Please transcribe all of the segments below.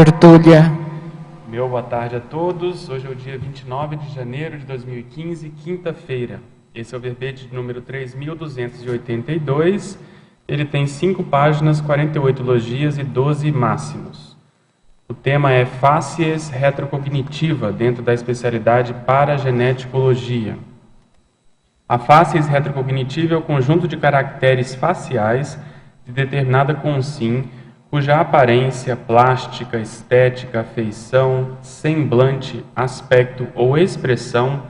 tertúlia. Meu boa tarde a todos. Hoje é o dia 29 de janeiro de 2015, quinta-feira. Esse é o verbete de número 3.282. Ele tem 5 páginas, 48 logias e 12 máximos. O tema é Fácies retrocognitiva, dentro da especialidade parageneticologia. A fácies retrocognitiva é o conjunto de caracteres faciais de determinada consim, cuja aparência, plástica, estética, feição, semblante, aspecto ou expressão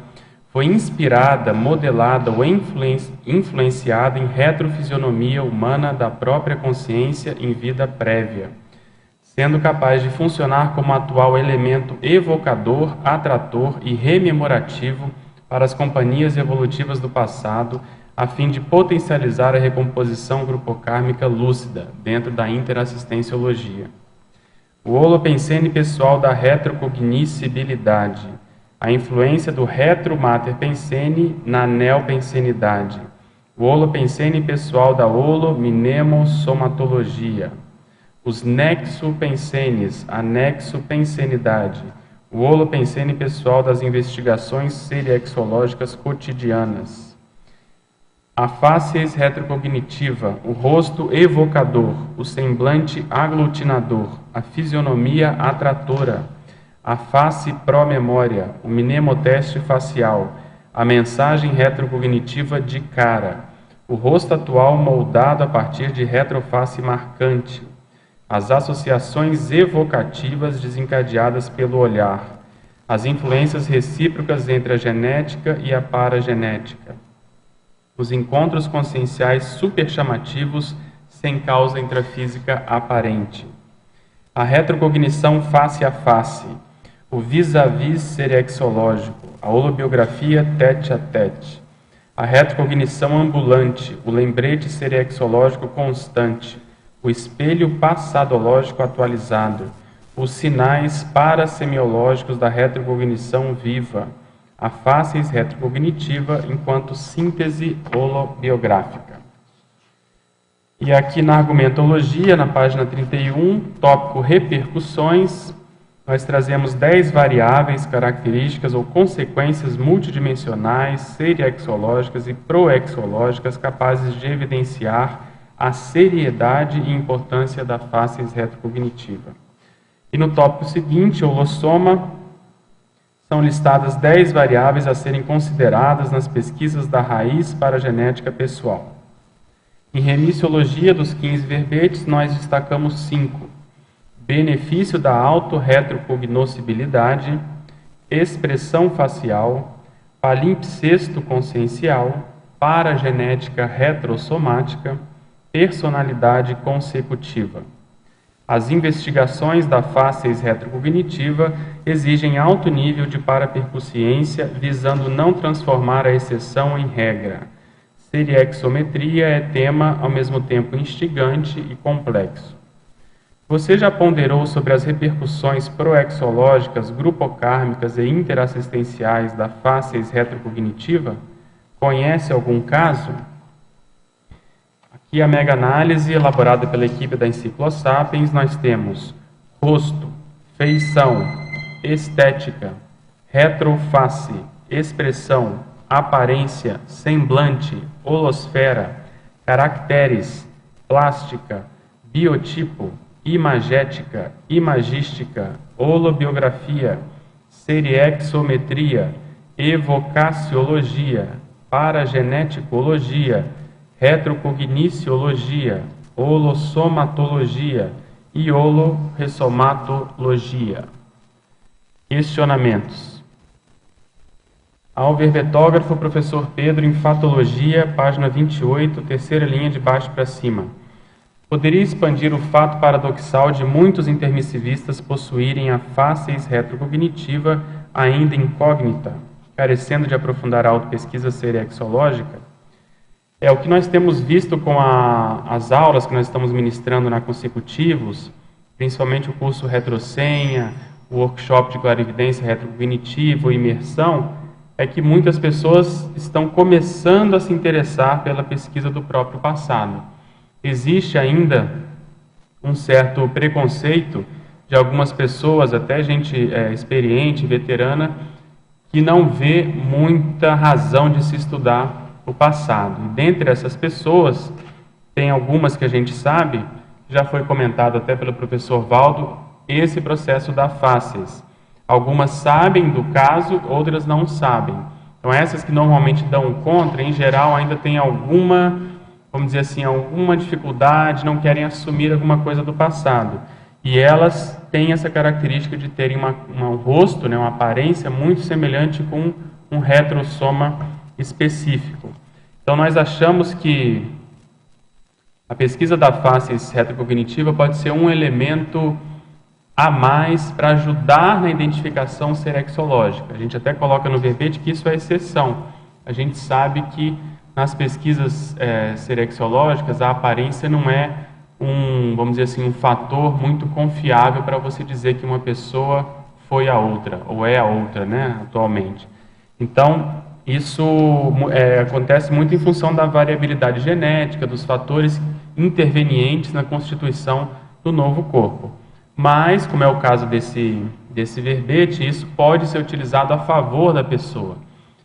foi inspirada, modelada ou influenciada em retrofisionomia humana da própria consciência em vida prévia, sendo capaz de funcionar como atual elemento evocador, atrator e rememorativo para as companhias evolutivas do passado, a fim de potencializar a recomposição grupocármica lúcida dentro da interassistenciologia. O holopensene pessoal da retrocognoscibilidade, a influência do retromaterpensene na neopensenidade, o holopensene pessoal da holominemosomatologia, os nexopensenes, a nexopensenidade, o holopensene pessoal das investigações seriexológicas cotidianas, a fácies retrocognitiva, o rosto evocador, o semblante aglutinador, a fisionomia atratora, a face pró-memória, o mnemoteste facial, a mensagem retrocognitiva de cara, o rosto atual moldado a partir de retroface marcante, as associações evocativas desencadeadas pelo olhar, as influências recíprocas entre a genética e a paragenética, os encontros conscienciais superchamativos sem causa intrafísica aparente, a retrocognição face a face, o vis-a-vis seriexológico, a holobiografia tete a tete, a retrocognição ambulante, o lembrete seriexológico constante, o espelho passadológico atualizado, os sinais parasemiológicos da retrocognição viva, a fácies retrocognitiva enquanto síntese holobiográfica. E aqui na argumentologia, na página 31, tópico repercussões, nós trazemos 10 variáveis, características ou consequências multidimensionais, seriexológicas e proexológicas capazes de evidenciar a seriedade e importância da fácies retrocognitiva. E no tópico seguinte, holossoma, são listadas 10 variáveis a serem consideradas nas pesquisas da raiz paragenética pessoal. Em remissiologia dos 15 verbetes, nós destacamos 5. Benefício da autorretrocognoscibilidade, expressão facial, palimpsesto consciencial, paragenética retrossomática, personalidade consecutiva. As investigações da fácies retrocognitiva exigem alto nível de parapercussiência, visando não transformar a exceção em regra. Seriexometria é tema ao mesmo tempo instigante e complexo. Você já ponderou sobre as repercussões proexológicas, grupocármicas e interassistenciais da fácies retrocognitiva? Conhece algum caso? Aqui a mega-análise elaborada pela equipe da Enciclosapiens, nós temos rosto, feição, estética, retroface, expressão, aparência, semblante, holosfera, caracteres, plástica, biotipo, imagética, imagística, holobiografia, seriexometria, evocaciologia, parageneticologia, retrocogniciologia, holossomatologia e holoressomatologia. Questionamentos. Ao verbetógrafo, professor Pedro, em Fatologia, página 28, terceira linha de baixo para cima. Poderia expandir o fato paradoxal de muitos intermissivistas possuírem a fácies retrocognitiva ainda incógnita, carecendo de aprofundar a autopesquisa seriexológica? É o que nós temos visto com as aulas que nós estamos ministrando na Consecutivos, principalmente o curso Retrosenha, o workshop de clarividência retrocognitiva, imersão, é que muitas pessoas estão começando a se interessar pela pesquisa do próprio passado. Existe ainda um certo preconceito de algumas pessoas, até gente experiente, veterana, que não vê muita razão de se estudar o passado. E dentre essas pessoas, tem algumas que a gente sabe, já foi comentado até pelo professor Valdo, esse processo da fáscias. Algumas sabem do caso, outras não sabem. Então essas que normalmente dão contra, em geral, ainda tem alguma, vamos dizer assim, alguma dificuldade, não querem assumir alguma coisa do passado. E elas têm essa característica de terem um rosto, uma aparência muito semelhante com um retrossoma específico. Então nós achamos que a pesquisa da face retrocognitiva pode ser um elemento a mais para ajudar na identificação serexológica. A gente até coloca no verbete que isso é exceção. A gente sabe que nas pesquisas serexológicas a aparência não é vamos dizer assim, um fator muito confiável para você dizer que uma pessoa foi a outra, ou é a outra, atualmente. Então, isso acontece muito em função da variabilidade genética, dos fatores intervenientes na constituição do novo corpo. Mas, como é o caso desse verbete, isso pode ser utilizado a favor da pessoa.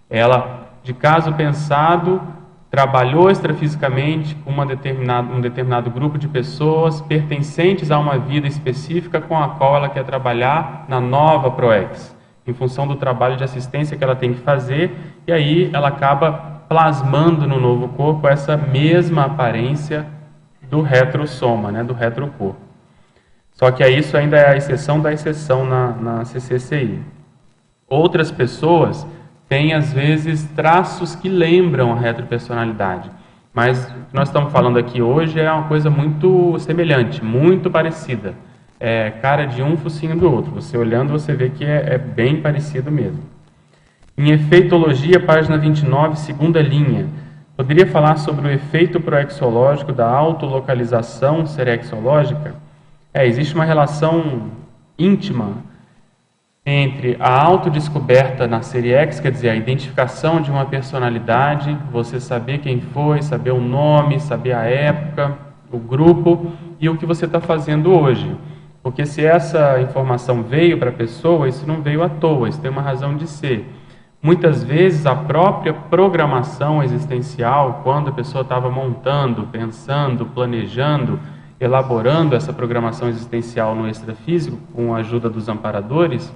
Ela, de caso pensado, trabalhou extrafisicamente com um determinado grupo de pessoas pertencentes a uma vida específica com a qual ela quer trabalhar na nova PROEX, em função do trabalho de assistência que ela tem que fazer, e aí ela acaba plasmando no novo corpo essa mesma aparência do retrossoma, do retrocorpo. Só que isso ainda é a exceção da exceção na CCCI. Outras pessoas têm, às vezes, traços que lembram a retropersonalidade. Mas o que nós estamos falando aqui hoje é uma coisa muito semelhante, muito parecida. É cara de um, focinho do outro. Você olhando, você vê que é bem parecido mesmo. Em efeitologia, página 29, segunda linha. Poderia falar sobre o efeito proexológico da autolocalização serexológica? Existe uma relação íntima entre a autodescoberta na Seriex, quer dizer, a identificação de uma personalidade, você saber quem foi, saber o nome, saber a época, o grupo e o que você está fazendo hoje. Porque se essa informação veio para a pessoa, isso não veio à toa, isso tem uma razão de ser. Muitas vezes a própria programação existencial, quando a pessoa estava montando, pensando, planejando, elaborando essa programação existencial no extrafísico, com a ajuda dos amparadores,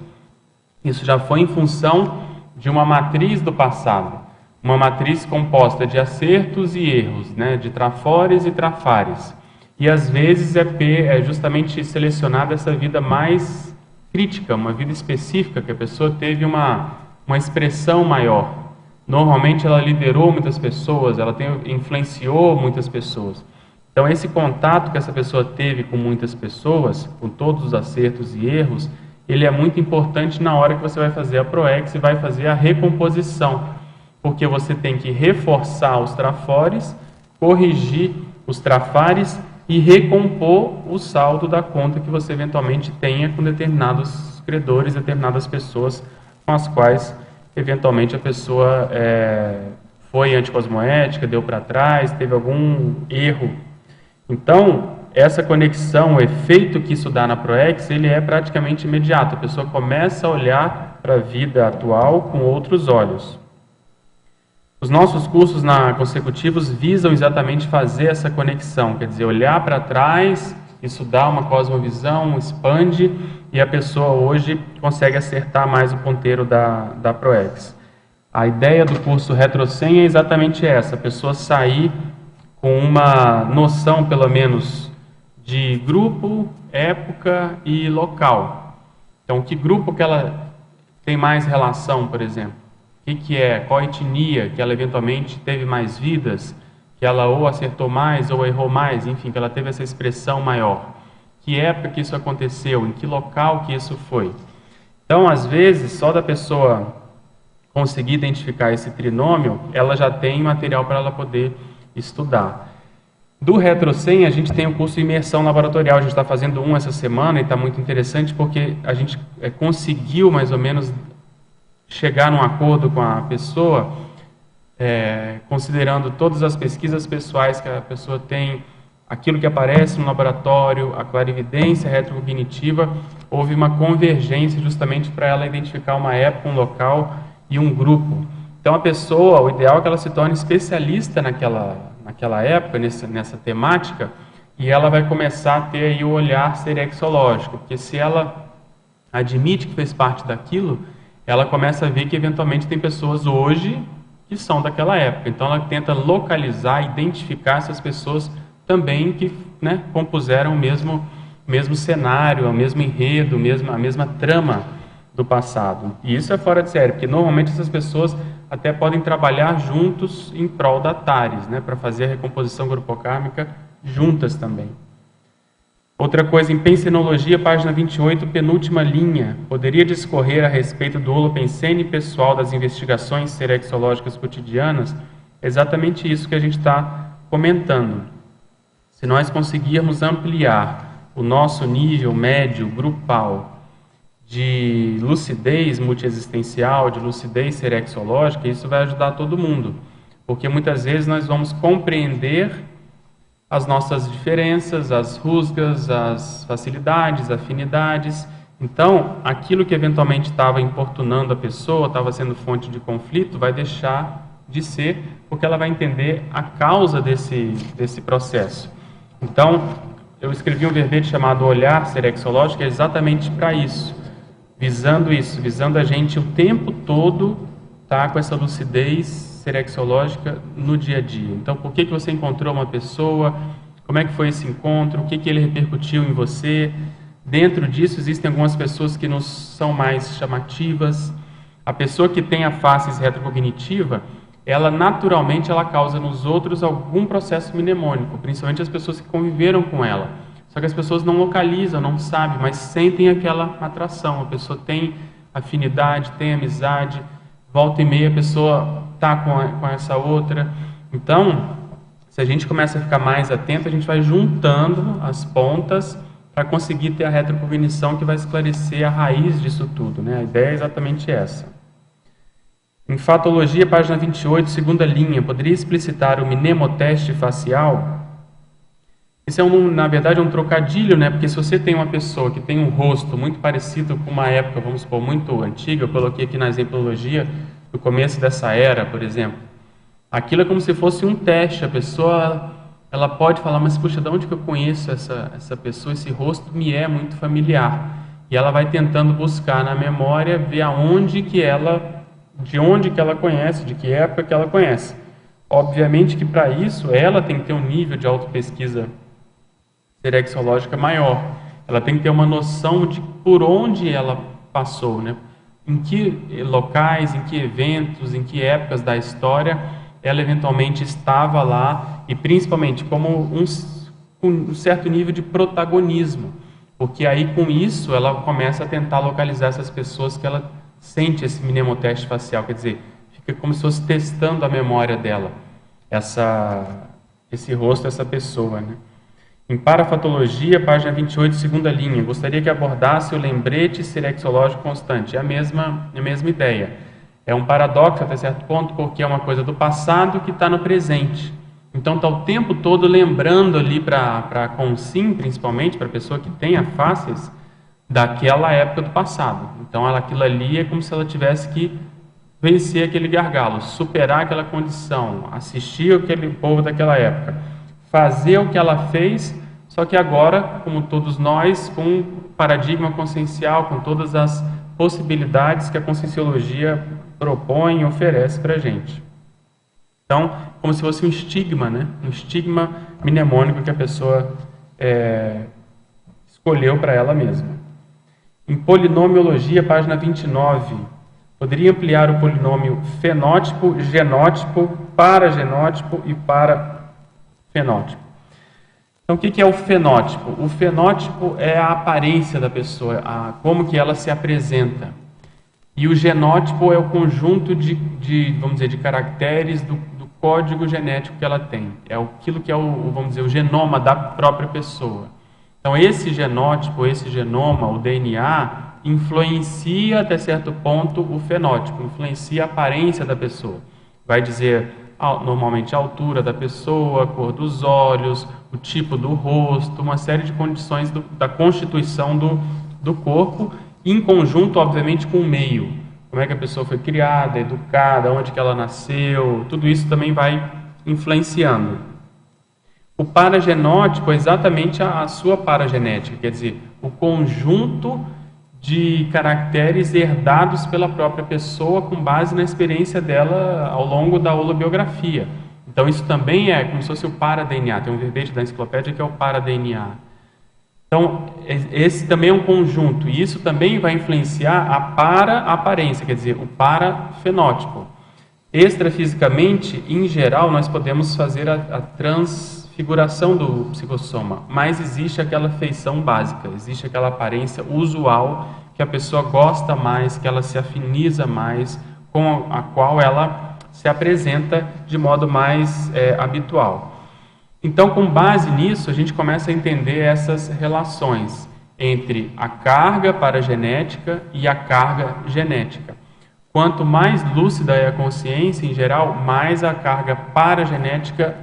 isso já foi em função de uma matriz do passado, uma matriz composta de acertos e erros, de trafores e trafares. E às vezes é justamente selecionada essa vida mais crítica, uma vida específica, que a pessoa teve uma expressão maior. Normalmente ela liderou muitas pessoas, ela influenciou muitas pessoas. Então esse contato que essa pessoa teve com muitas pessoas, com todos os acertos e erros, ele é muito importante na hora que você vai fazer a PROEX e vai fazer a recomposição, porque você tem que reforçar os trafores, corrigir os trafares e recompor o saldo da conta que você eventualmente tenha com determinados credores, determinadas pessoas com as quais eventualmente a pessoa foi anticosmoética, deu para trás, teve algum erro. Então, essa conexão, o efeito que isso dá na PROEX, ele é praticamente imediato. A pessoa começa a olhar para a vida atual com outros olhos. Os nossos cursos consecutivos visam exatamente fazer essa conexão, quer dizer, olhar para trás, isso dá uma cosmovisão, expande, e a pessoa hoje consegue acertar mais o ponteiro da PROEX. A ideia do curso RetroSem é exatamente essa, a pessoa sair com uma noção, pelo menos, de grupo, época e local. Então, que grupo que ela tem mais relação, por exemplo? O que é? Qual etnia que ela eventualmente teve mais vidas? Que ela ou acertou mais ou errou mais? Enfim, que ela teve essa expressão maior. Que época que isso aconteceu? Em que local que isso foi? Então, às vezes, só da pessoa conseguir identificar esse trinômio, ela já tem material para ela poder estudar. Do RetroSem, a gente tem o curso de imersão laboratorial. A gente está fazendo essa semana e está muito interessante porque a gente conseguiu, mais ou menos, chegar num acordo com a pessoa, considerando todas as pesquisas pessoais que a pessoa tem, aquilo que aparece no laboratório, a clarividência retrocognitiva, houve uma convergência justamente para ela identificar uma época, um local e um grupo. Então a pessoa, o ideal é que ela se torne especialista naquela época, nessa temática, e ela vai começar a ter aí o olhar serexológico, porque se ela admite que fez parte daquilo, ela começa a ver que eventualmente tem pessoas hoje que são daquela época. Então ela tenta localizar, identificar essas pessoas também que, né, compuseram o mesmo cenário, o mesmo enredo, a mesma trama do passado. E isso é fora de série, porque normalmente essas pessoas até podem trabalhar juntos em prol da TARES, né, para fazer a recomposição grupocármica juntas também. Outra coisa, em Pensenologia, página 28, penúltima linha, poderia discorrer a respeito do holopensene pessoal das investigações serexológicas cotidianas? É exatamente isso que a gente está comentando. Se nós conseguirmos ampliar o nosso nível médio grupal de lucidez multiexistencial, de lucidez serexológica, isso vai ajudar todo mundo, porque muitas vezes nós vamos compreender as nossas diferenças, as rusgas, as facilidades, afinidades. Então, aquilo que eventualmente estava importunando a pessoa, estava sendo fonte de conflito, vai deixar de ser, porque ela vai entender a causa desse processo. Então, eu escrevi um verbete chamado Olhar Serexológico, é exatamente para isso, visando a gente o tempo todo estar com essa lucidez serexológica no dia a dia. Então, por que você encontrou uma pessoa? Como é que foi esse encontro? O que ele repercutiu em você? Dentro disso, existem algumas pessoas que nos são mais chamativas. A pessoa que tem a face retrocognitiva, ela naturalmente causa nos outros algum processo mnemônico, principalmente as pessoas que conviveram com ela. Só que as pessoas não localizam, não sabem, mas sentem aquela atração. A pessoa tem afinidade, tem amizade, volta e meia a pessoa está com essa outra. Então, se a gente começa a ficar mais atento, a gente vai juntando as pontas para conseguir ter a retrocognição que vai esclarecer a raiz disso tudo, né? A ideia é exatamente essa. Em Fatologia, página 28, segunda linha, poderia explicitar o mnemoteste facial? Isso é, na verdade, um trocadilho, né? Porque se você tem uma pessoa que tem um rosto muito parecido com uma época, vamos supor, muito antiga, eu coloquei aqui na exemplologia, no começo dessa era, por exemplo, aquilo é como se fosse um teste. A pessoa ela pode falar, mas puxa, de onde que eu conheço essa pessoa? Esse rosto me é muito familiar. E ela vai tentando buscar na memória, ver de onde que ela conhece, de que época que ela conhece. Obviamente que para isso ela tem que ter um nível de autopesquisa serexológica maior. Ela tem que ter uma noção de por onde ela passou, né? Em que locais, em que eventos, em que épocas da história ela eventualmente estava lá, e principalmente como um certo nível de protagonismo, porque aí com isso ela começa a tentar localizar essas pessoas que ela sente esse mnemoteste facial, quer dizer, fica como se fosse testando a memória dela, esse rosto, essa pessoa, né? Em Parafatologia, página 28, segunda linha, gostaria que abordasse o lembrete serexológico constante. É a mesma ideia. É um paradoxo até certo ponto, porque é uma coisa do passado que está no presente. Então está o tempo todo lembrando ali para a consim, principalmente, para a pessoa que tem a faces, daquela época do passado. Então aquilo ali é como se ela tivesse que vencer aquele gargalo, superar aquela condição, assistir aquele povo daquela época, fazer o que ela fez, só que agora, como todos nós, com um paradigma consciencial, com todas as possibilidades que a conscienciologia propõe e oferece para a gente. Então, como se fosse um estigma, né? Um estigma mnemônico que a pessoa escolheu para ela mesma. Em Polinomiologia, página 29, poderia ampliar o polinômio fenótipo, genótipo, paragenótipo e parafenótipo. Então, o que é o fenótipo? O fenótipo é a aparência da pessoa, como que ela se apresenta. E o genótipo é o conjunto vamos dizer, de caracteres do código genético que ela tem. É aquilo que é vamos dizer, o genoma da própria pessoa. Então, esse genótipo, esse genoma, o DNA, influencia até certo ponto o fenótipo, influencia a aparência da pessoa. Vai dizer normalmente a altura da pessoa, a cor dos olhos, o tipo do rosto, uma série de condições da constituição do corpo, em conjunto, obviamente, com o meio. Como é que a pessoa foi criada, educada, onde que ela nasceu, tudo isso também vai influenciando. O paragenótipo é exatamente a sua paragenética, quer dizer, o conjunto de caracteres herdados pela própria pessoa com base na experiência dela ao longo da holobiografia. Então isso também é como se fosse o para-DNA, tem um verbete da enciclopédia que é o para-DNA. Então esse também é um conjunto, e isso também vai influenciar a para-aparência, quer dizer, o para-fenótipo. Extrafisicamente, em geral, nós podemos fazer a transfiguração do psicossoma, mas existe aquela feição básica, existe aquela aparência usual que a pessoa gosta mais, que ela se afiniza mais, com a qual ela se apresenta de modo mais habitual. Então, com base nisso, a gente começa a entender essas relações entre a carga paragenética e a carga genética. Quanto mais lúcida é a consciência, em geral, mais a carga paragenética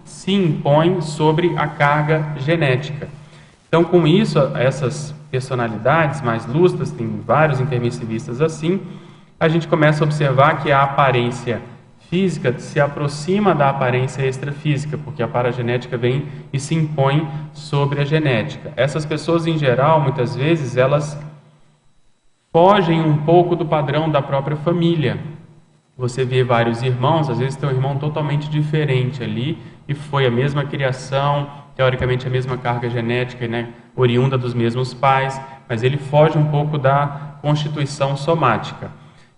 se impõe sobre a carga genética. Então, com isso, essas personalidades mais lúcidas, tem vários intermissivistas assim, a gente começa a observar que a aparência física se aproxima da aparência extrafísica, porque a paragenética vem e se impõe sobre a genética. Essas pessoas, em geral, muitas vezes, elas fogem um pouco do padrão da própria família. Você vê vários irmãos, às vezes tem um irmão totalmente diferente ali, e foi a mesma criação, teoricamente a mesma carga genética, né, oriunda dos mesmos pais, mas ele foge um pouco da constituição somática.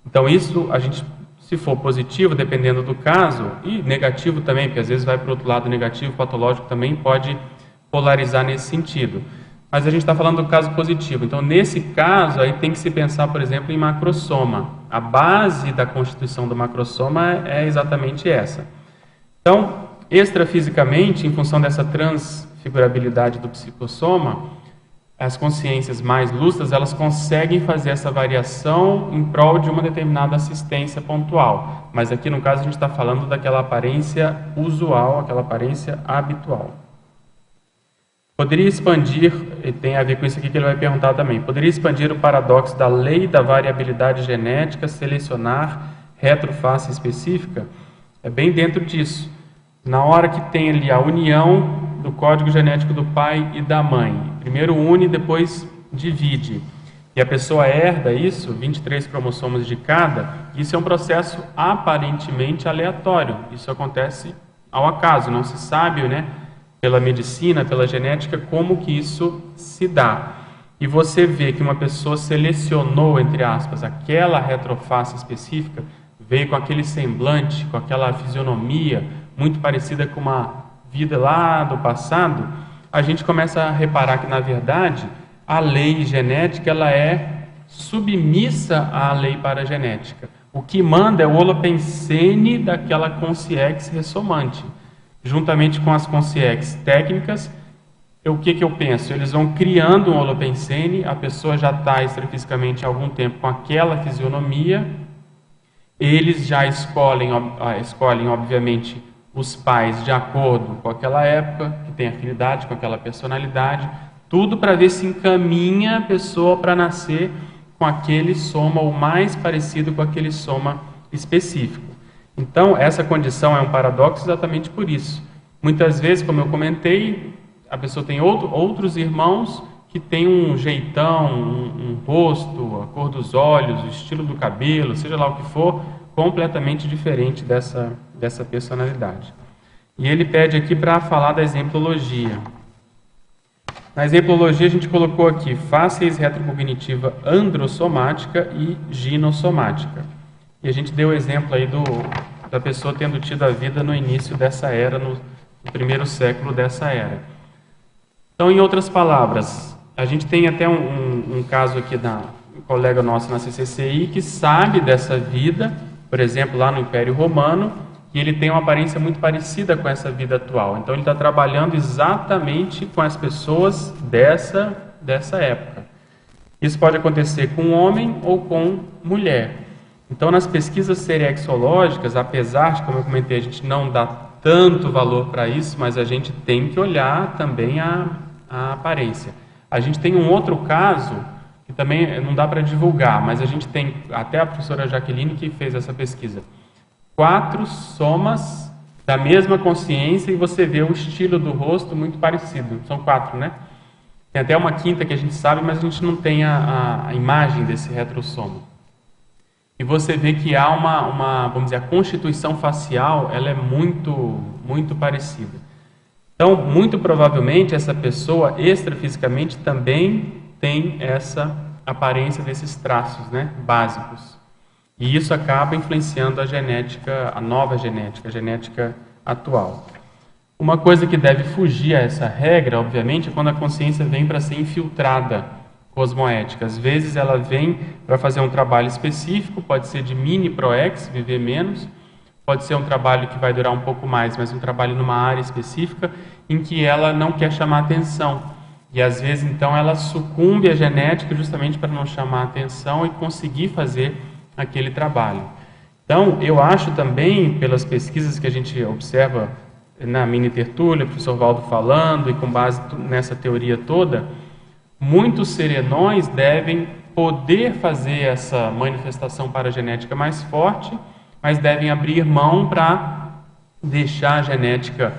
Então isso, a gente, se for positivo, dependendo do caso, e negativo também, porque às vezes vai para o outro lado negativo, patológico também pode polarizar nesse sentido. Mas a gente está falando do caso positivo. Então, nesse caso, aí tem que se pensar, por exemplo, em macrossoma. A base da constituição do macrossoma é exatamente essa. Então, extrafisicamente, em função dessa transfigurabilidade do psicossoma, as consciências mais lúcidas, elas conseguem fazer essa variação em prol de uma determinada assistência pontual. Mas aqui, no caso, a gente está falando daquela aparência usual, aquela aparência habitual. Poderia expandir, e tem a ver com isso aqui que ele vai perguntar também, poderia expandir o paradoxo da lei da variabilidade genética, selecionar retroface específica? É bem dentro disso. Na hora que tem ali a união do código genético do pai e da mãe, primeiro une, depois divide, e a pessoa herda isso, 23 cromossomos de cada, isso é um processo aparentemente aleatório, isso acontece ao acaso, não se sabe, né? Pela medicina, pela genética, como que isso se dá. E você vê que uma pessoa selecionou, entre aspas, aquela retroface específica, veio com aquele semblante, com aquela fisionomia, muito parecida com uma vida lá do passado, a gente começa a reparar que, na verdade, a lei genética ela é submissa à lei paragenética. O que manda é o holopensene daquela consciex ressomante. Juntamente com as consciex técnicas, o que eu penso? Eles vão criando um holopensene, a pessoa já está extrafisicamente há algum tempo com aquela fisionomia, eles já escolhem, obviamente, os pais de acordo com aquela época, que tem afinidade com aquela personalidade, tudo para ver se encaminha a pessoa para nascer com aquele soma, ou mais parecido com aquele soma específico. Então, essa condição é um paradoxo exatamente por isso. Muitas vezes, como eu comentei, a pessoa tem outros irmãos que têm um jeitão, um rosto, a cor dos olhos, o estilo do cabelo, seja lá o que for, completamente diferente dessa personalidade. E ele pede aqui para falar da exemplologia. Na exemplologia a gente colocou aqui fáceis retrocognitiva androssomática e ginossomática. E a gente deu o exemplo aí da pessoa tendo tido a vida no início dessa era, no primeiro século dessa era. Então, em outras palavras, a gente tem até um caso aqui da colega nossa na CCCI que sabe dessa vida, por exemplo, lá no Império Romano, e ele tem uma aparência muito parecida com essa vida atual. Então, ele está trabalhando exatamente com as pessoas dessa época. Isso pode acontecer com homem ou com mulher. Então, nas pesquisas serexológicas, apesar de, como eu comentei, a gente não dá tanto valor para isso, mas a gente tem que olhar também a aparência. A gente tem um outro caso, que também não dá para divulgar, mas a gente tem, até a professora Jaqueline que fez essa pesquisa, 4 somas da mesma consciência e você vê o estilo do rosto muito parecido. São 4, né? Tem até uma quinta que a gente sabe, mas a gente não tem a imagem desse retrossoma. E você vê que há vamos dizer, a constituição facial, ela é muito parecida. Então, muito provavelmente, essa pessoa, extrafisicamente, também tem essa aparência desses traços, né, básicos. E isso acaba influenciando a genética, a nova genética, a genética atual. Uma coisa que deve fugir a essa regra, obviamente, é quando a consciência vem para ser infiltrada cosmoética. Às vezes ela vem para fazer um trabalho específico, pode ser de mini proex, viver menos, pode ser um trabalho que vai durar um pouco mais, mas um trabalho numa área específica em que ela não quer chamar atenção. E às vezes então ela sucumbe à genética justamente para não chamar atenção e conseguir fazer aquele trabalho. Então, eu acho também, pelas pesquisas que a gente observa na mini tertúlia, o professor Valdo falando, e com base nessa teoria toda, muitos serenões devem poder fazer essa manifestação paragenética mais forte, mas devem abrir mão para deixar a genética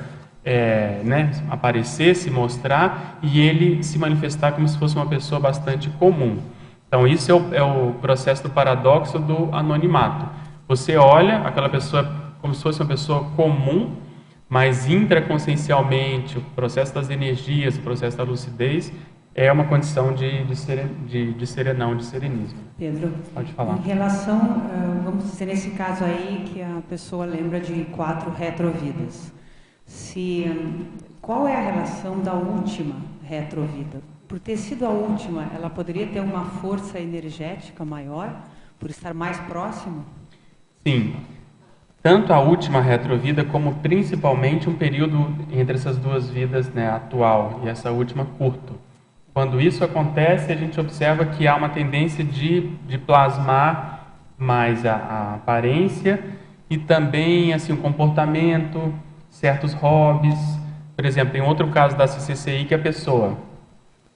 aparecer, se mostrar, e ele se manifestar como se fosse uma pessoa bastante comum. Então, isso é o processo do paradoxo do anonimato. Você olha aquela pessoa como se fosse uma pessoa comum, mas intraconsciencialmente, o processo das energias, o processo da lucidez, é uma condição de serenão, de serenismo. Pedro, pode falar. Em relação, vamos dizer, nesse caso aí, que a pessoa lembra de 4 retrovidas. Qual é a relação da última retrovida? Por ter sido a última, ela poderia ter uma força energética maior, por estar mais próximo? Sim. Tanto a última retrovida, como principalmente um período entre essas 2 vidas, né, atual e essa última curto. Quando isso acontece, a gente observa que há uma tendência de plasmar mais a aparência e também assim, o comportamento, certos hobbies. Por exemplo, tem outro caso da CCCI que a pessoa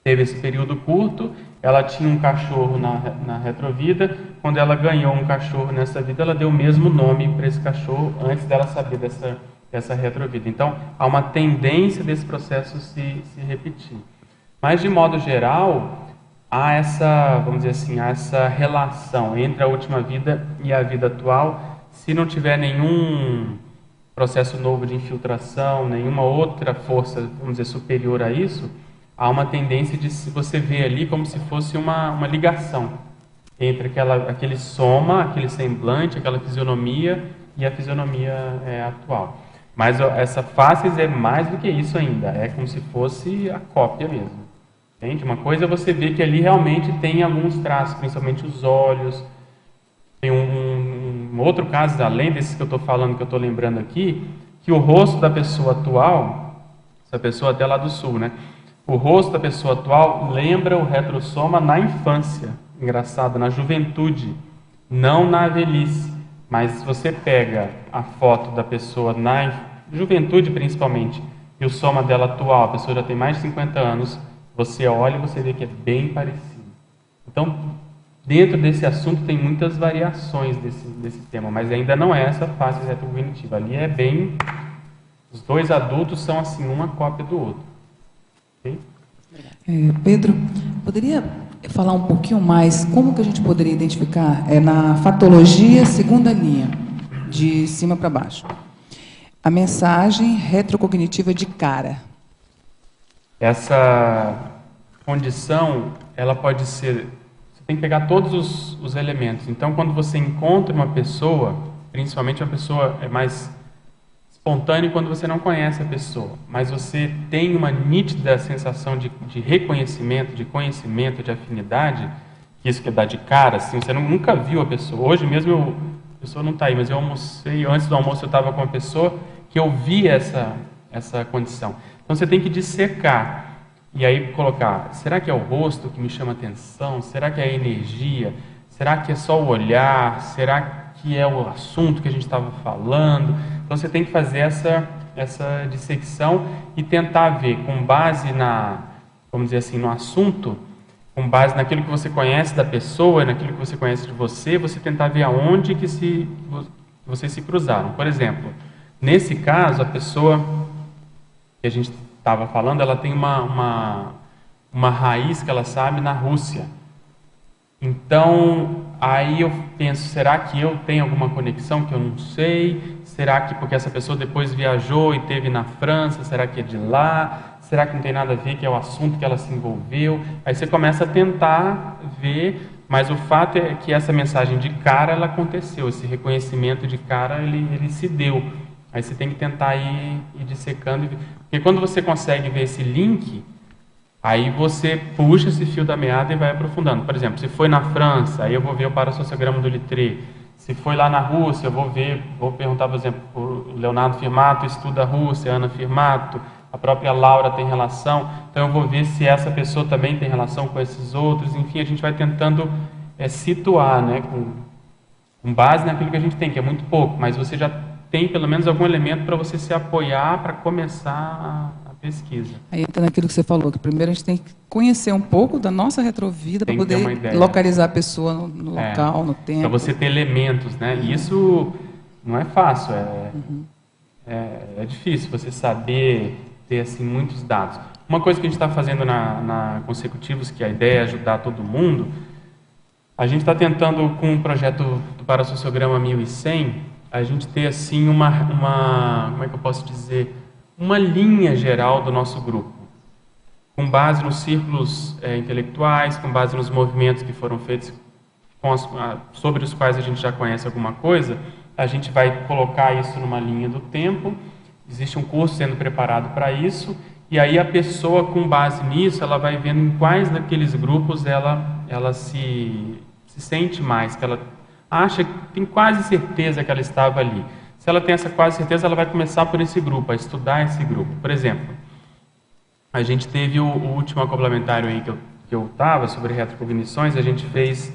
teve esse período curto, ela tinha um cachorro na retrovida, quando ela ganhou um cachorro nessa vida, ela deu o mesmo nome para esse cachorro antes dela saber dessa retrovida. Então, há uma tendência desse processo se repetir. Mas, de modo geral, há vamos dizer assim, essa relação entre a última vida e a vida atual, se não tiver nenhum processo novo de infiltração, nenhuma outra força, vamos dizer, superior a isso, há uma tendência de você ver ali como se fosse uma ligação entre aquele soma, aquele semblante, aquela fisionomia e a fisionomia atual. Mas essa face é mais do que isso ainda, é como se fosse a cópia mesmo. Entende? Uma coisa é você ver que ali realmente tem alguns traços, principalmente os olhos. Tem um outro caso, além desses que eu estou falando, que eu estou lembrando aqui, que o rosto da pessoa atual, essa pessoa até lá do sul, né? O rosto da pessoa atual lembra o retrossoma na infância, engraçado, na juventude, não na velhice. Mas se você pega a foto da pessoa na juventude principalmente, e o soma dela atual, a pessoa já tem mais de 50 anos, você olha e você vê que é bem parecido. Então, dentro desse assunto tem muitas variações desse tema, mas ainda não é essa face retrocognitiva. Ali é bem... Os 2 adultos são assim, uma cópia do outro. Okay? Pedro, poderia falar um pouquinho mais como que a gente poderia identificar na fatologia segunda linha, de cima para baixo, a mensagem retrocognitiva de cara? Essa condição, ela pode ser... Você tem que pegar todos os elementos. Então, quando você encontra uma pessoa, principalmente uma pessoa mais espontânea quando você não conhece a pessoa, mas você tem uma nítida sensação de reconhecimento, de conhecimento, de afinidade, isso que dá de cara, assim, você nunca viu a pessoa. Hoje mesmo, a pessoa não está aí, mas eu almocei, antes do almoço eu estava com uma pessoa que eu vi essa condição. Então você tem que dissecar e aí colocar, será que é o rosto que me chama atenção? Será que é a energia? Será que é só o olhar? Será que é o assunto que a gente estava falando? Então você tem que fazer essa dissecção e tentar ver, com base vamos dizer assim, no assunto, com base naquilo que você conhece da pessoa, naquilo que você conhece de você tentar ver aonde que vocês se cruzaram. Por exemplo, nesse caso, a pessoa que a gente estava falando, ela tem uma raiz que ela sabe na Rússia. Então, aí eu penso, será que eu tenho alguma conexão que eu não sei? Será que porque essa pessoa depois viajou e esteve na França, será que é de lá? Será que não tem nada a ver, que é o assunto que ela se envolveu? Aí você começa a tentar ver, mas o fato é que essa mensagem de cara, ela aconteceu, esse reconhecimento de cara, ele se deu. Aí você tem que tentar ir dissecando, porque quando você consegue ver esse link, aí você puxa esse fio da meada e vai aprofundando. Por exemplo, se foi na França, aí eu vou ver o parassociograma do Littré. Se foi lá na Rússia, eu vou perguntar, por exemplo, o Leonardo Firmato estuda a Rússia, a Ana Firmato, a própria Laura tem relação, então eu vou ver se essa pessoa também tem relação com esses outros. Enfim, a gente vai tentando situar, né, com base naquilo que a gente tem, que é muito pouco, mas você já tem pelo menos algum elemento para você se apoiar para começar a pesquisa. Aí entra naquilo que você falou, que primeiro a gente tem que conhecer um pouco da nossa retrovida para poder localizar a pessoa no local, no tempo. Para você ter elementos, né? E isso não é fácil, é difícil você saber ter assim muitos dados. Uma coisa que a gente está fazendo na Consecutivos, que a ideia é ajudar todo mundo, a gente está tentando, com o projeto do Parassociograma 1100, a gente ter assim como é que eu posso dizer, uma linha geral do nosso grupo, com base nos círculos intelectuais, com base nos movimentos que foram feitos, sobre os quais a gente já conhece alguma coisa. A gente vai colocar isso numa linha do tempo, existe um curso sendo preparado para isso, e aí a pessoa, com base nisso, ela vai vendo em quais daqueles grupos ela se sente mais, que ela acha, tem quase certeza que ela estava ali. Se ela tem essa quase certeza, ela vai começar por esse grupo, a estudar esse grupo. Por exemplo, a gente teve o último acoplamentário aí que eu estava, sobre retrocognições, a gente fez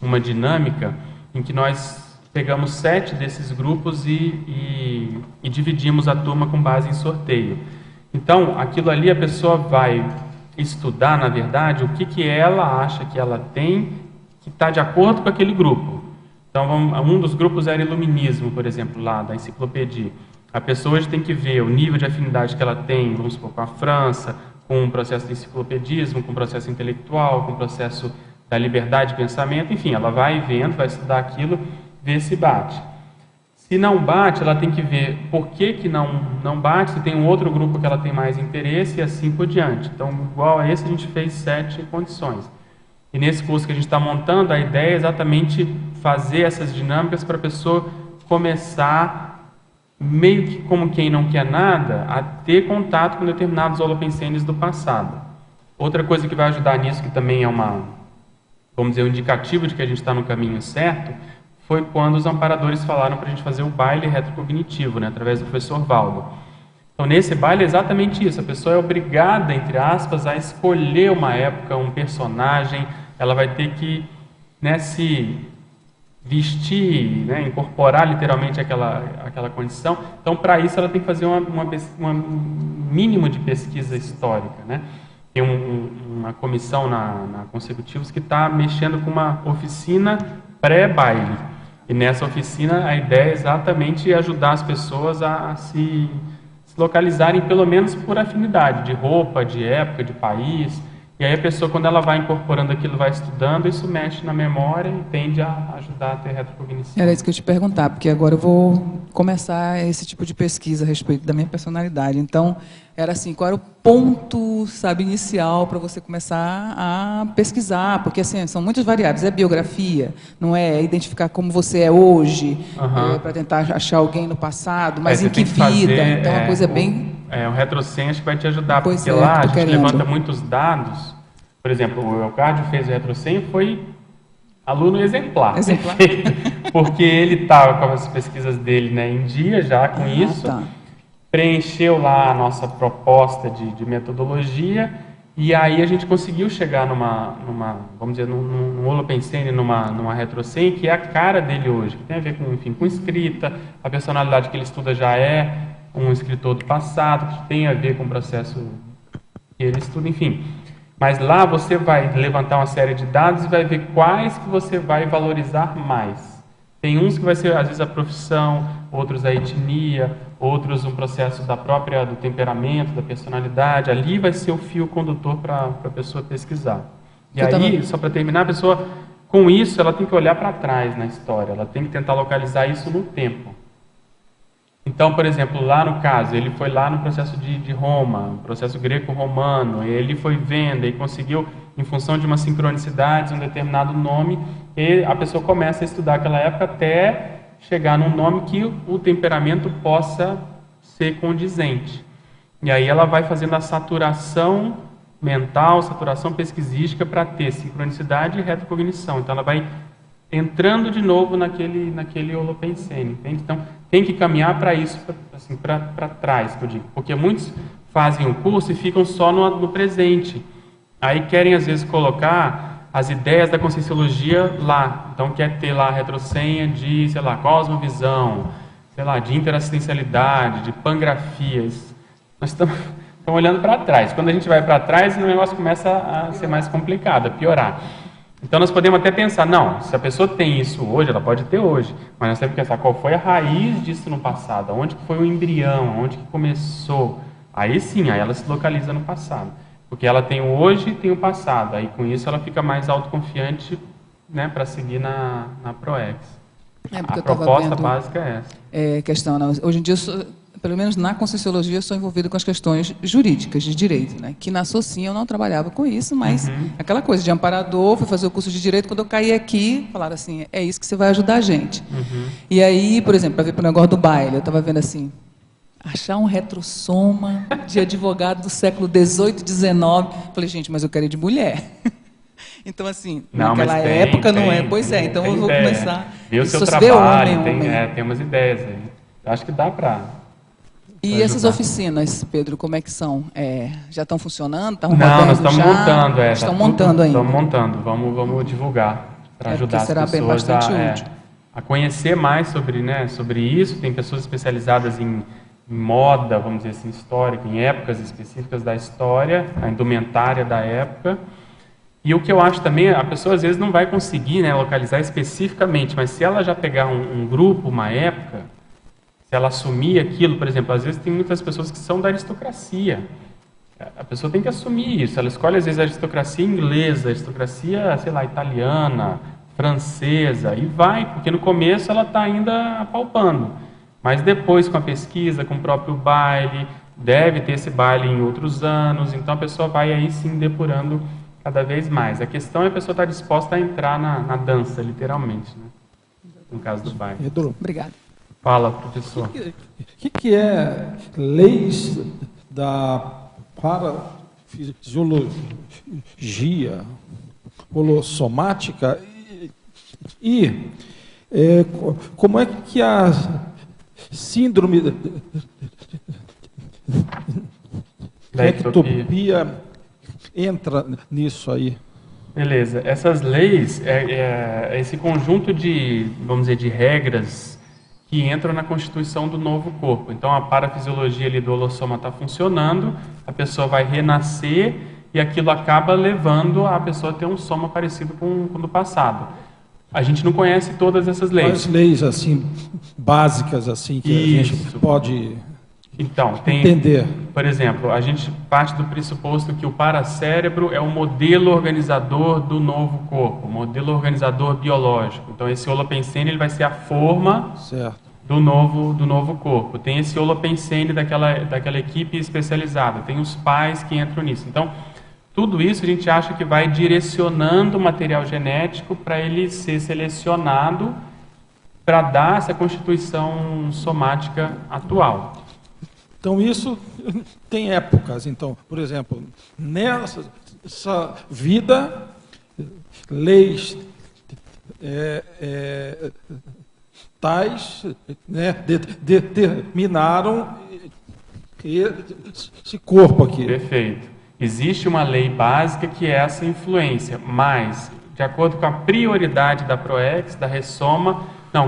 uma dinâmica em que nós pegamos 7 desses grupos e dividimos a turma com base em sorteio. Então, aquilo ali a pessoa vai estudar, na verdade, o que ela acha que ela tem que está de acordo com aquele grupo. Então, um dos grupos era iluminismo, por exemplo, lá da enciclopédia. A pessoa hoje tem que ver o nível de afinidade que ela tem, vamos supor, com a França, com o processo de enciclopedismo, com o processo intelectual, com o processo da liberdade de pensamento. Enfim, ela vai vendo, vai estudar aquilo, ver se bate. Se não bate, ela tem que ver por que não bate, se tem um outro grupo que ela tem mais interesse e assim por diante. Então, igual a esse, a gente fez 7 condições. E nesse curso que a gente está montando, a ideia é exatamente fazer essas dinâmicas para a pessoa começar, meio que como quem não quer nada, a ter contato com determinados holopensenes do passado. Outra coisa que vai ajudar nisso, que também é vamos dizer, um indicativo de que a gente está no caminho certo, foi quando os amparadores falaram para a gente fazer o baile retrocognitivo, né, através do professor Valdo. Então, nesse baile é exatamente isso, a pessoa é obrigada, entre aspas, a escolher uma época, um personagem, ela vai ter que, né, se vestir, né, incorporar literalmente aquela condição. Então, para isso, ela tem que fazer um mínimo de pesquisa histórica, né? Tem uma comissão na Consecutivos que está mexendo com uma oficina pré-baile. E nessa oficina, a ideia é exatamente ajudar as pessoas a se localizarem, pelo menos por afinidade, de roupa, de época, de país. E aí a pessoa, quando ela vai incorporando aquilo, vai estudando, isso mexe na memória e tende a ajudar a ter retrocognição. Era isso que eu te perguntar, porque agora eu vou começar esse tipo de pesquisa a respeito da minha personalidade. Então, era assim, qual era o ponto, sabe, inicial para você começar a pesquisar? Porque, assim, são muitas variáveis. É biografia, não é identificar como você é hoje, para tentar achar alguém no passado, mas em que vida. Fazer, então, é uma coisa bem... o RetroSense acho que vai te ajudar, porque lá a gente levanta muitos dados. Por exemplo, o Elcardio fez o RetroSense, foi aluno exemplar. Porque ele estava com as pesquisas dele, né, em dia já com isso, preencheu lá a nossa proposta de metodologia, e aí a gente conseguiu chegar vamos dizer, num Holopensene, numa RetroSense, que é a cara dele hoje, que tem a ver com escrita, a personalidade que ele estuda já é um escritor do passado, que tem a ver com o processo que ele estuda, enfim. Mas lá você vai levantar uma série de dados e vai ver quais que você vai valorizar mais. Tem uns que vai ser, às vezes, a profissão, outros a etnia, outros um processo do temperamento, da personalidade. Ali vai ser o fio condutor para a pessoa pesquisar. E aí, só para terminar, a pessoa, com isso, ela tem que olhar para trás na história. Ela tem que tentar localizar isso no tempo. Então, por exemplo, lá no caso, ele foi lá no processo de Roma, processo greco-romano, ele foi vendo e conseguiu, em função de uma sincronicidade, um determinado nome, e a pessoa começa a estudar aquela época até chegar num nome que o temperamento possa ser condizente. E aí ela vai fazendo a saturação mental, saturação pesquisística para ter sincronicidade e retrocognição. Então ela vai entrando de novo naquele holopensene, entende? Então tem que caminhar para isso, assim, para trás, que eu digo, porque muitos fazem o curso e ficam só no presente. Aí querem às vezes colocar as ideias da Conscienciologia lá. Então quer ter lá a retrosenha de, sei lá, cosmovisão, sei lá, de interassistencialidade, de pangrafias. Nós estamos olhando para trás. Quando a gente vai para trás, o negócio começa a ser mais complicado, a piorar. Então nós podemos até pensar, não, se a pessoa tem isso hoje, ela pode ter hoje, mas nós temos que pensar qual foi a raiz disso no passado, onde que foi o embrião, onde que começou. Aí sim, aí ela se localiza no passado, porque ela tem o hoje e tem o passado, aí com isso ela fica mais autoconfiante, né, para seguir na ProEx. A proposta básica é essa. Questão, não. Hoje em dia, pelo menos na Conscienciologia, eu sou envolvido com as questões jurídicas, de direito, né? Que na Socinha eu não trabalhava com isso, mas aquela coisa de amparador, fui fazer o curso de direito, quando eu caí aqui, falaram assim, é isso que você vai ajudar a gente. E aí, por exemplo, para ver para o negócio do baile, eu estava vendo assim, achar um retrossoma de advogado do século XVIII, XIX, falei, gente, mas eu quero ir de mulher. Então, assim, não, naquela época não é. Pois é, então eu vou começar... Ver o seu trabalho, tem umas ideias aí. Acho que dá para... E essas oficinas, Pedro, como é que são? Já estão funcionando? Estão rodando? Não, nós estamos montando. Estão montando ainda? Estamos montando. Vamos divulgar para ajudar as pessoas a conhecer mais sobre isso. Tem pessoas especializadas em moda, vamos dizer assim, histórica, em épocas específicas da história, a indumentária da época. E o que eu acho também, a pessoa às vezes não vai conseguir, né, localizar especificamente, mas se ela já pegar um grupo, uma época, se ela assumir aquilo, por exemplo, às vezes tem muitas pessoas que são da aristocracia. A pessoa tem que assumir isso. Ela escolhe, às vezes, a aristocracia inglesa, a aristocracia, sei lá, italiana, francesa, e vai, porque no começo ela está ainda apalpando. Mas depois, com a pesquisa, com o próprio baile, deve ter esse baile em outros anos, então a pessoa vai aí sim depurando cada vez mais. A questão é a pessoa estar disposta a entrar na dança, literalmente, né? No caso do baile. Obrigada. Fala, professor. O que é leis da parafisiologia holossomática e como é que a síndrome da ectopia entra nisso aí? Beleza. Essas leis, esse conjunto de, vamos dizer, de regras que entram na constituição do novo corpo. Então, a parafisiologia ali do holossoma está funcionando, a pessoa vai renascer e aquilo acaba levando a pessoa a ter um soma parecido com o do passado. A gente não conhece todas essas leis. As leis, assim, básicas, assim, que a gente pode entender. Por exemplo, a gente parte do pressuposto que o paracérebro é o modelo organizador do novo corpo, o modelo organizador biológico. Então, esse holopensene ele vai ser a forma do novo corpo. Tem esse holopensene daquela equipe especializada, tem os pais que entram nisso. Então, tudo isso a gente acha que vai direcionando o material genético para ele ser selecionado para dar essa constituição somática atual. Então, isso tem épocas. Então, por exemplo, nessa vida, leis tais, né, determinaram esse corpo aqui. Perfeito. Existe uma lei básica que é essa influência, mas, de acordo com a prioridade da ProEx, da Ressoma,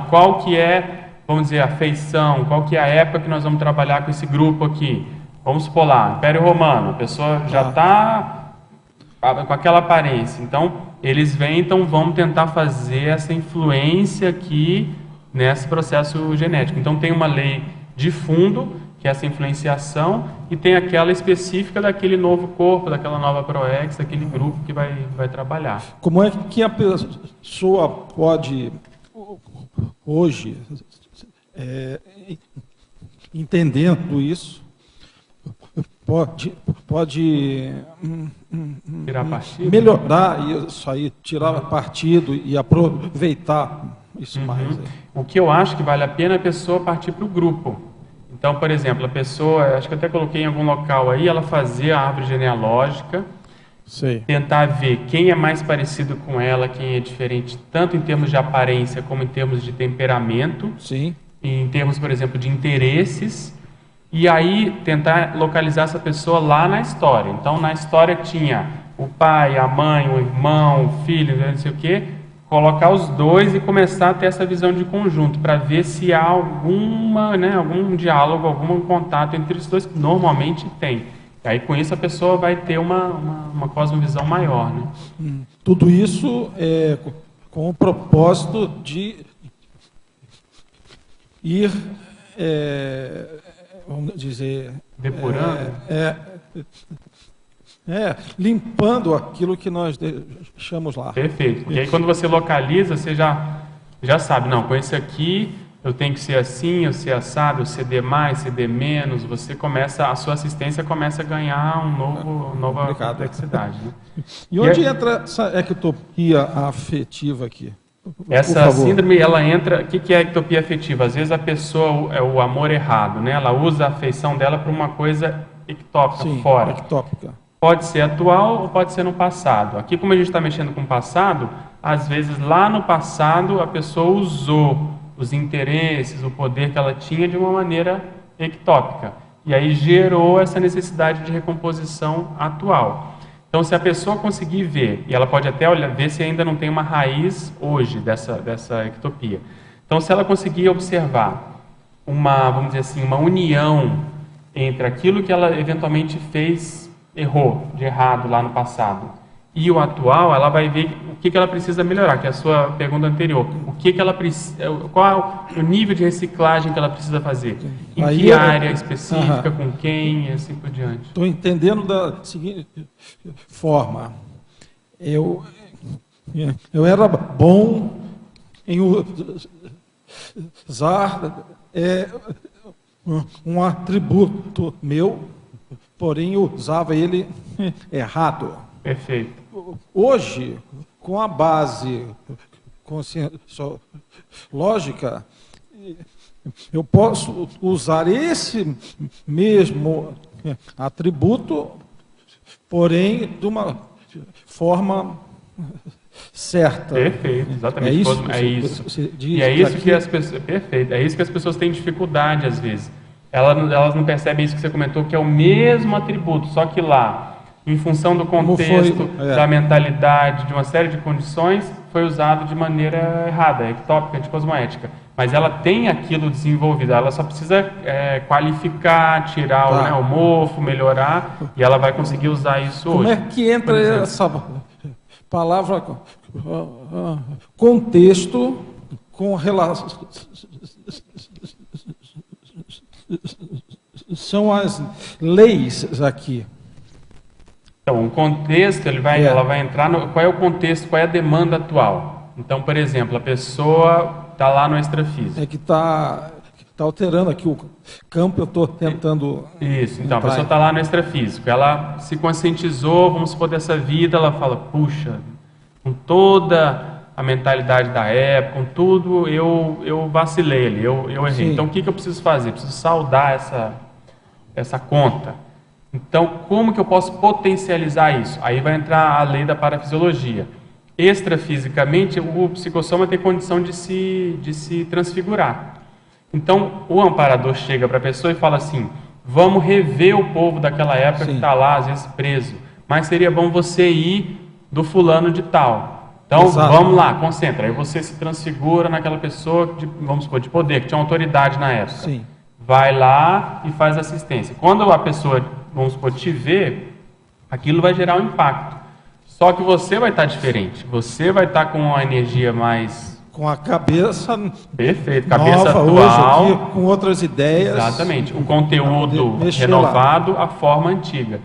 qual que é, vamos dizer, a feição, qual que é a época que nós vamos trabalhar com esse grupo aqui? Vamos supor lá, Império Romano, a pessoa já está com aquela aparência. Então, eles vêm, então vamos tentar fazer essa influência aqui nesse processo genético. Então, tem uma lei de fundo, que é essa influenciação, e tem aquela específica daquele novo corpo, daquela nova ProEx, daquele grupo que vai trabalhar. Como é que a pessoa pode, hoje, entendendo isso, pode tirar partido? Melhorar isso aí, tirar partido e aproveitar isso mais. O que eu acho que vale a pena é a pessoa partir para o grupo. Então, por exemplo, a pessoa, acho que até coloquei em algum local aí, ela fazer a árvore genealógica, tentar ver quem é mais parecido com ela, quem é diferente, tanto em termos de aparência como em termos de temperamento, em termos, por exemplo, de interesses, e aí tentar localizar essa pessoa lá na história. Então, na história tinha o pai, a mãe, o irmão, o filho, não sei o quê, colocar os dois e começar a ter essa visão de conjunto, para ver se há algum diálogo, algum contato entre os dois, que normalmente tem. E aí, com isso, a pessoa vai ter uma cosmovisão maior. Né? Tudo isso com o propósito de ir, vamos dizer... depurando? Limpando aquilo que nós deixamos lá. Perfeito. Porque aí quando você localiza, você já sabe, não, com esse aqui eu tenho que ser assim, eu ser assado, eu ceder mais, ceder menos. A sua assistência começa a ganhar nova complexidade. Né? E onde entra essa ectopia afetiva aqui? Essa síndrome, ela entra... O que é a ectopia afetiva? Às vezes a pessoa é o amor errado, né? Ela usa a afeição dela para uma coisa ectópica, fora. Ectópica. Pode ser atual ou pode ser no passado. Aqui, como a gente está mexendo com o passado, às vezes lá no passado a pessoa usou os interesses, o poder que ela tinha de uma maneira ectópica. E aí gerou essa necessidade de recomposição atual. Então, se a pessoa conseguir ver, e ela pode até ver se ainda não tem uma raiz hoje dessa ectopia. Então, se ela conseguir observar vamos dizer assim, uma união entre aquilo que ela eventualmente errou de errado lá no passado e o atual, ela vai ver o que ela precisa melhorar, que é a sua pergunta anterior. Qual é o nível de reciclagem que ela precisa fazer? Em que área específica, com quem, e assim por diante. Estou entendendo da seguinte forma. Eu era bom em usar um atributo meu, porém eu usava ele errado. Perfeito. Hoje, com a base lógica, eu posso usar esse mesmo atributo, porém de uma forma certa. Perfeito, exatamente. É isso. E é isso que as pessoas... Perfeito. É isso que as pessoas têm dificuldade às vezes. Elas não percebem isso que você comentou, que é o mesmo atributo, só que lá, em função do contexto, da mentalidade, de uma série de condições, foi usado de maneira errada, ectópica, anticosmoética. Mas ela tem aquilo desenvolvido, ela só precisa qualificar, tirar o mofo, melhorar, e ela vai conseguir usar isso hoje. Como é que entra essa palavra contexto com relação... São as leis aqui. Então, o contexto, ela vai entrar qual é o contexto, qual é a demanda atual. Então, por exemplo, a pessoa está lá no extrafísico. É que está alterando aqui o campo, eu estou tentando... Isso, então, a pessoa está lá no extrafísico, ela se conscientizou, vamos supor, dessa vida, ela fala, puxa, com toda a mentalidade da época, com tudo, eu vacilei ali, eu errei. Sim. Então, o que eu preciso fazer? Preciso saldar essa conta. Então, como que eu posso potencializar isso? Aí vai entrar a lei da parafisiologia. Extrafisicamente, o psicossoma tem condição de se transfigurar. Então, o amparador chega para a pessoa e fala assim, vamos rever o povo daquela época que está lá, às vezes preso, mas seria bom você ir do fulano de tal. Então, vamos lá, concentra. Aí você se transfigura naquela pessoa, vamos supor, de poder, que tinha autoridade na época. Sim. Vai lá e faz assistência. Quando a pessoa, vamos supor, te vê, aquilo vai gerar um impacto. Só que você vai estar diferente. Você vai estar com uma energia mais... Com a cabeça... Perfeito. Cabeça nova, atual. Hoje aqui, com outras ideias. Exatamente. O conteúdo renovado, a forma antiga.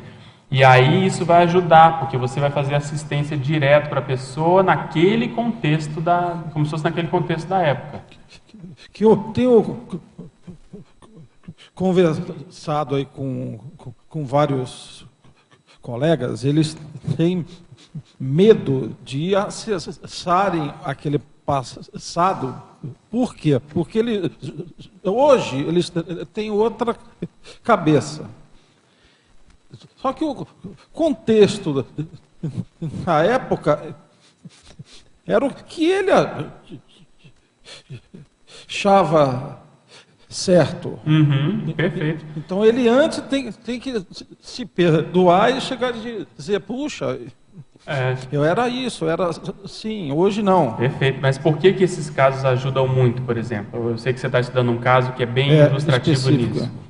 E aí isso vai ajudar, porque você vai fazer assistência direto para a pessoa naquele contexto, como se fosse naquele contexto da época. Que eu tenho conversado aí com vários colegas, eles têm medo de acessarem aquele passado. Por quê? Porque hoje eles têm outra cabeça. Só que o contexto na época era o que ele achava certo. Perfeito. Então ele antes tem que se perdoar e chegar a dizer, puxa, eu era isso, eu era assim, hoje não. Perfeito, mas por que esses casos ajudam muito, por exemplo? Eu sei que você está estudando um caso que é bem ilustrativo específico. nisso.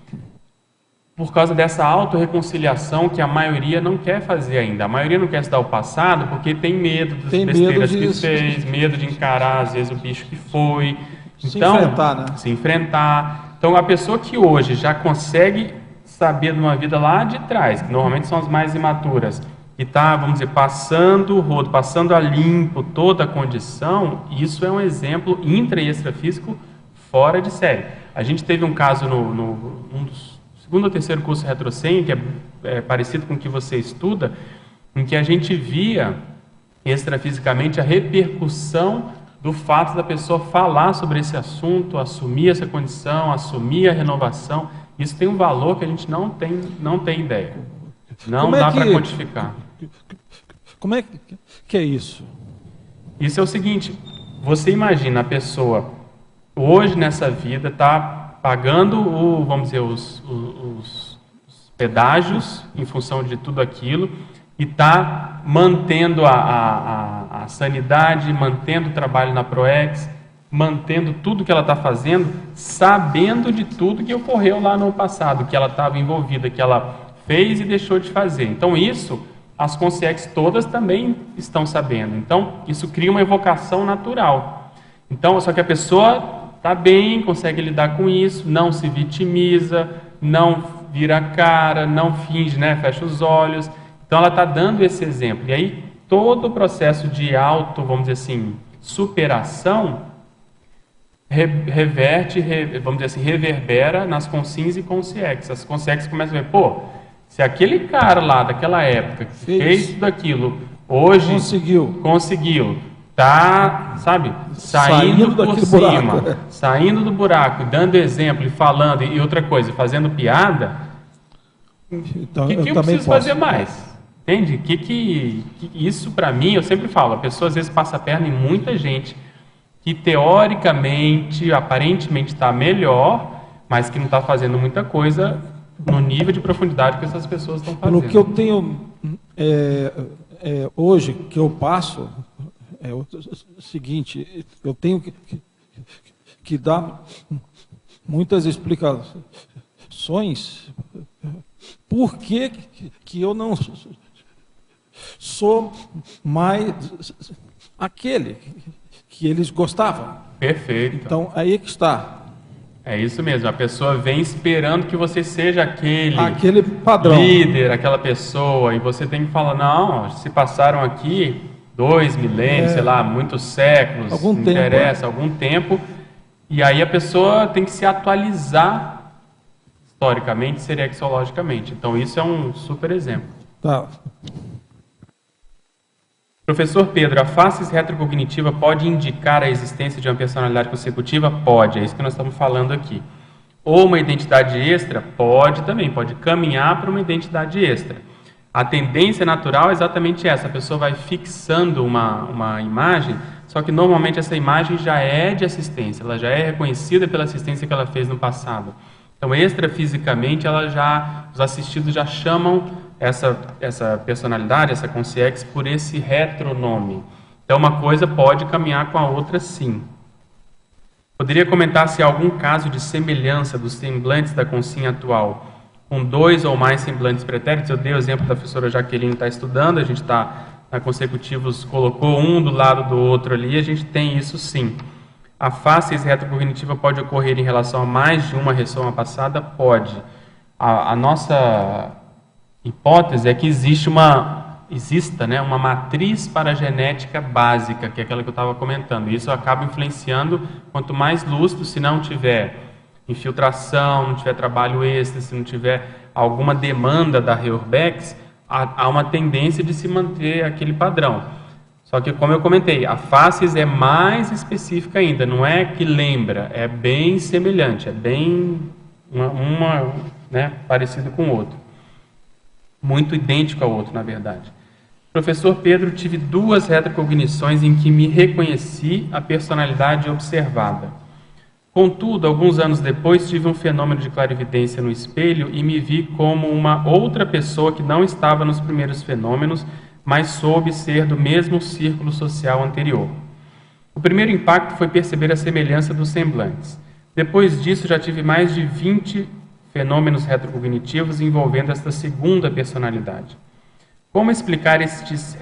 Por causa dessa autorreconciliação que a maioria não quer fazer ainda. A maioria não quer estudar o passado porque tem medo das besteiras que fez, medo de encarar, às vezes, o bicho que foi. Se enfrentar, né? Se enfrentar. Então, a pessoa que hoje já consegue saber de uma vida lá de trás, que normalmente são as mais imaturas, que está, vamos dizer, passando o rodo, passando a limpo toda a condição, isso é um exemplo intra e extrafísico fora de série. A gente teve um caso num dos segundo ou terceiro curso Retrocem, que é parecido com o que você estuda, em que a gente via extrafisicamente a repercussão do fato da pessoa falar sobre esse assunto, assumir essa condição, assumir a renovação. Isso tem um valor que a gente não tem ideia. Não dá para quantificar. Como é que é isso? Isso é o seguinte, você imagina a pessoa hoje nessa vida está pagando vamos dizer, os pedágios em função de tudo aquilo e está mantendo a sanidade, mantendo o trabalho na ProEx, mantendo tudo que ela está fazendo, sabendo de tudo que ocorreu lá no passado, que ela estava envolvida, que ela fez e deixou de fazer. Então isso, as consciências todas também estão sabendo. Então isso cria uma evocação natural. Então, só que a pessoa está bem, consegue lidar com isso, não se vitimiza, não vira a cara, não finge, né? Fecha os olhos. Então ela está dando esse exemplo. E aí todo o processo de vamos dizer assim, superação reverte, vamos dizer assim, reverbera nas consciências e consciências. As consciências começam a ver, se aquele cara lá daquela época que fez tudo aquilo, hoje conseguiu, tá, sabe, saindo por cima, saindo do buraco, dando exemplo e falando, e outra coisa, fazendo piada, então, que eu preciso fazer mais? Entende? Que isso para mim, eu sempre falo, a pessoa às vezes passa a perna em muita gente que teoricamente, aparentemente está melhor, mas que não está fazendo muita coisa no nível de profundidade que essas pessoas estão fazendo. Pelo que eu tenho hoje, que eu passo, é o seguinte, eu tenho que dar muitas explicações por que eu não sou mais aquele que eles gostavam. Perfeito. Então, aí que está. É isso mesmo, a pessoa vem esperando que você seja aquele padrão, líder, aquela pessoa, e você tem que falar, não, se passaram aqui 2 milênios, sei lá, muitos séculos, algum não interessa, algum tempo, e aí a pessoa tem que se atualizar historicamente, serexologicamente. Então isso é um super exemplo. Tá. Professor Pedro, a face retrocognitiva pode indicar a existência de uma personalidade consecutiva? Pode, é isso que nós estamos falando aqui. Ou uma identidade extra? Pode também, pode caminhar para uma identidade extra. A tendência natural é exatamente essa, a pessoa vai fixando uma imagem, só que normalmente essa imagem já é de assistência, ela já é reconhecida pela assistência que ela fez no passado. Então, extrafisicamente, os assistidos já chamam essa personalidade, essa consciência, por esse retronome. Então, uma coisa pode caminhar com a outra, sim. Poderia comentar se há algum caso de semelhança dos semblantes da consciência atual com 2 ou mais semblantes pretéritos? Eu dei o exemplo da professora Jaqueline está estudando, a gente está consecutivos colocou um do lado do outro ali, a gente tem isso sim. A fáscias retrocognitiva pode ocorrer em relação a mais de uma ressoma passada? Pode. A nossa hipótese é que exista uma matriz paragenética básica, que é aquela que eu estava comentando. Isso acaba influenciando, quanto mais lúcido, se não tiver infiltração, não tiver trabalho extra, se não tiver alguma demanda da Reurbex, há uma tendência de se manter aquele padrão. Só que, como eu comentei, a fáscias é mais específica ainda, não é que lembra, é bem semelhante, é bem parecido com o outro. Muito idêntico ao outro, na verdade. Professor Pedro, tive 2 retrocognições em que me reconheci a personalidade observada. Contudo, alguns anos depois, tive um fenômeno de clarividência no espelho e me vi como uma outra pessoa que não estava nos primeiros fenômenos, mas soube ser do mesmo círculo social anterior. O primeiro impacto foi perceber a semelhança dos semblantes. Depois disso, já tive mais de 20 fenômenos retrocognitivos envolvendo esta segunda personalidade. Como explicar estes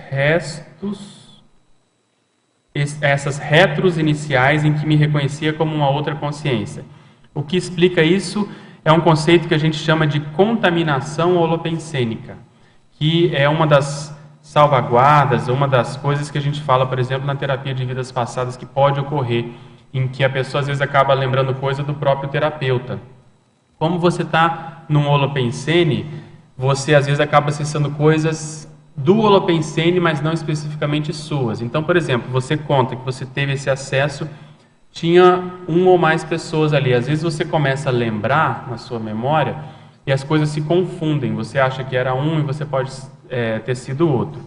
essas retros iniciais em que me reconhecia como uma outra consciência? O que explica isso é um conceito que a gente chama de contaminação holopensênica, que é uma das salvaguardas, uma das coisas que a gente fala, por exemplo, na terapia de vidas passadas, que pode ocorrer, em que a pessoa às vezes acaba lembrando coisa do próprio terapeuta. Como você está num holopensene, você às vezes acaba acessando coisas do holopensene, mas não especificamente suas. Então, por exemplo, você conta que você teve esse acesso, tinha uma ou mais pessoas ali. Às vezes você começa a lembrar na sua memória e as coisas se confundem. Você acha que era um e você pode ter sido outro.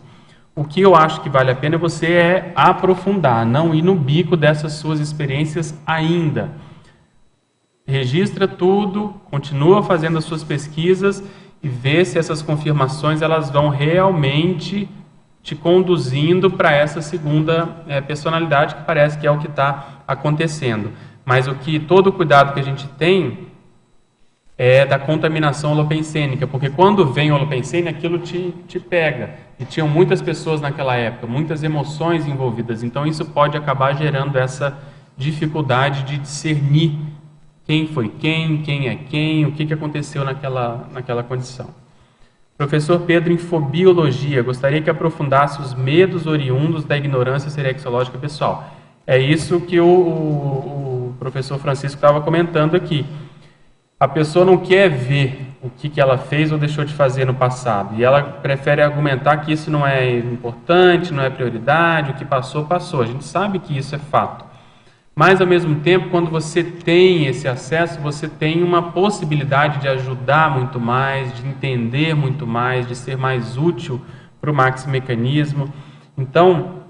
O que eu acho que vale a pena é você aprofundar, não ir no bico dessas suas experiências ainda. Registra tudo, continua fazendo as suas pesquisas e vê se essas confirmações elas vão realmente te conduzindo para essa segunda personalidade, que parece que é o que está acontecendo. Mas todo o cuidado que a gente tem é da contaminação holopensênica, porque quando vem o holopensene, aquilo te pega. E tinham muitas pessoas naquela época, muitas emoções envolvidas, então isso pode acabar gerando essa dificuldade de discernir quem foi quem é quem, o que aconteceu naquela condição. Professor Pedro, em fobiologia, gostaria que aprofundasse os medos oriundos da ignorância serexológica pessoal. É isso que o professor Francisco estava comentando aqui. A pessoa não quer ver o que ela fez ou deixou de fazer no passado, e ela prefere argumentar que isso não é importante, não é prioridade, o que passou, passou. A gente sabe que isso é fato. Mas, ao mesmo tempo, quando você tem esse acesso, você tem uma possibilidade de ajudar muito mais, de entender muito mais, de ser mais útil para o maximecanismo. Então,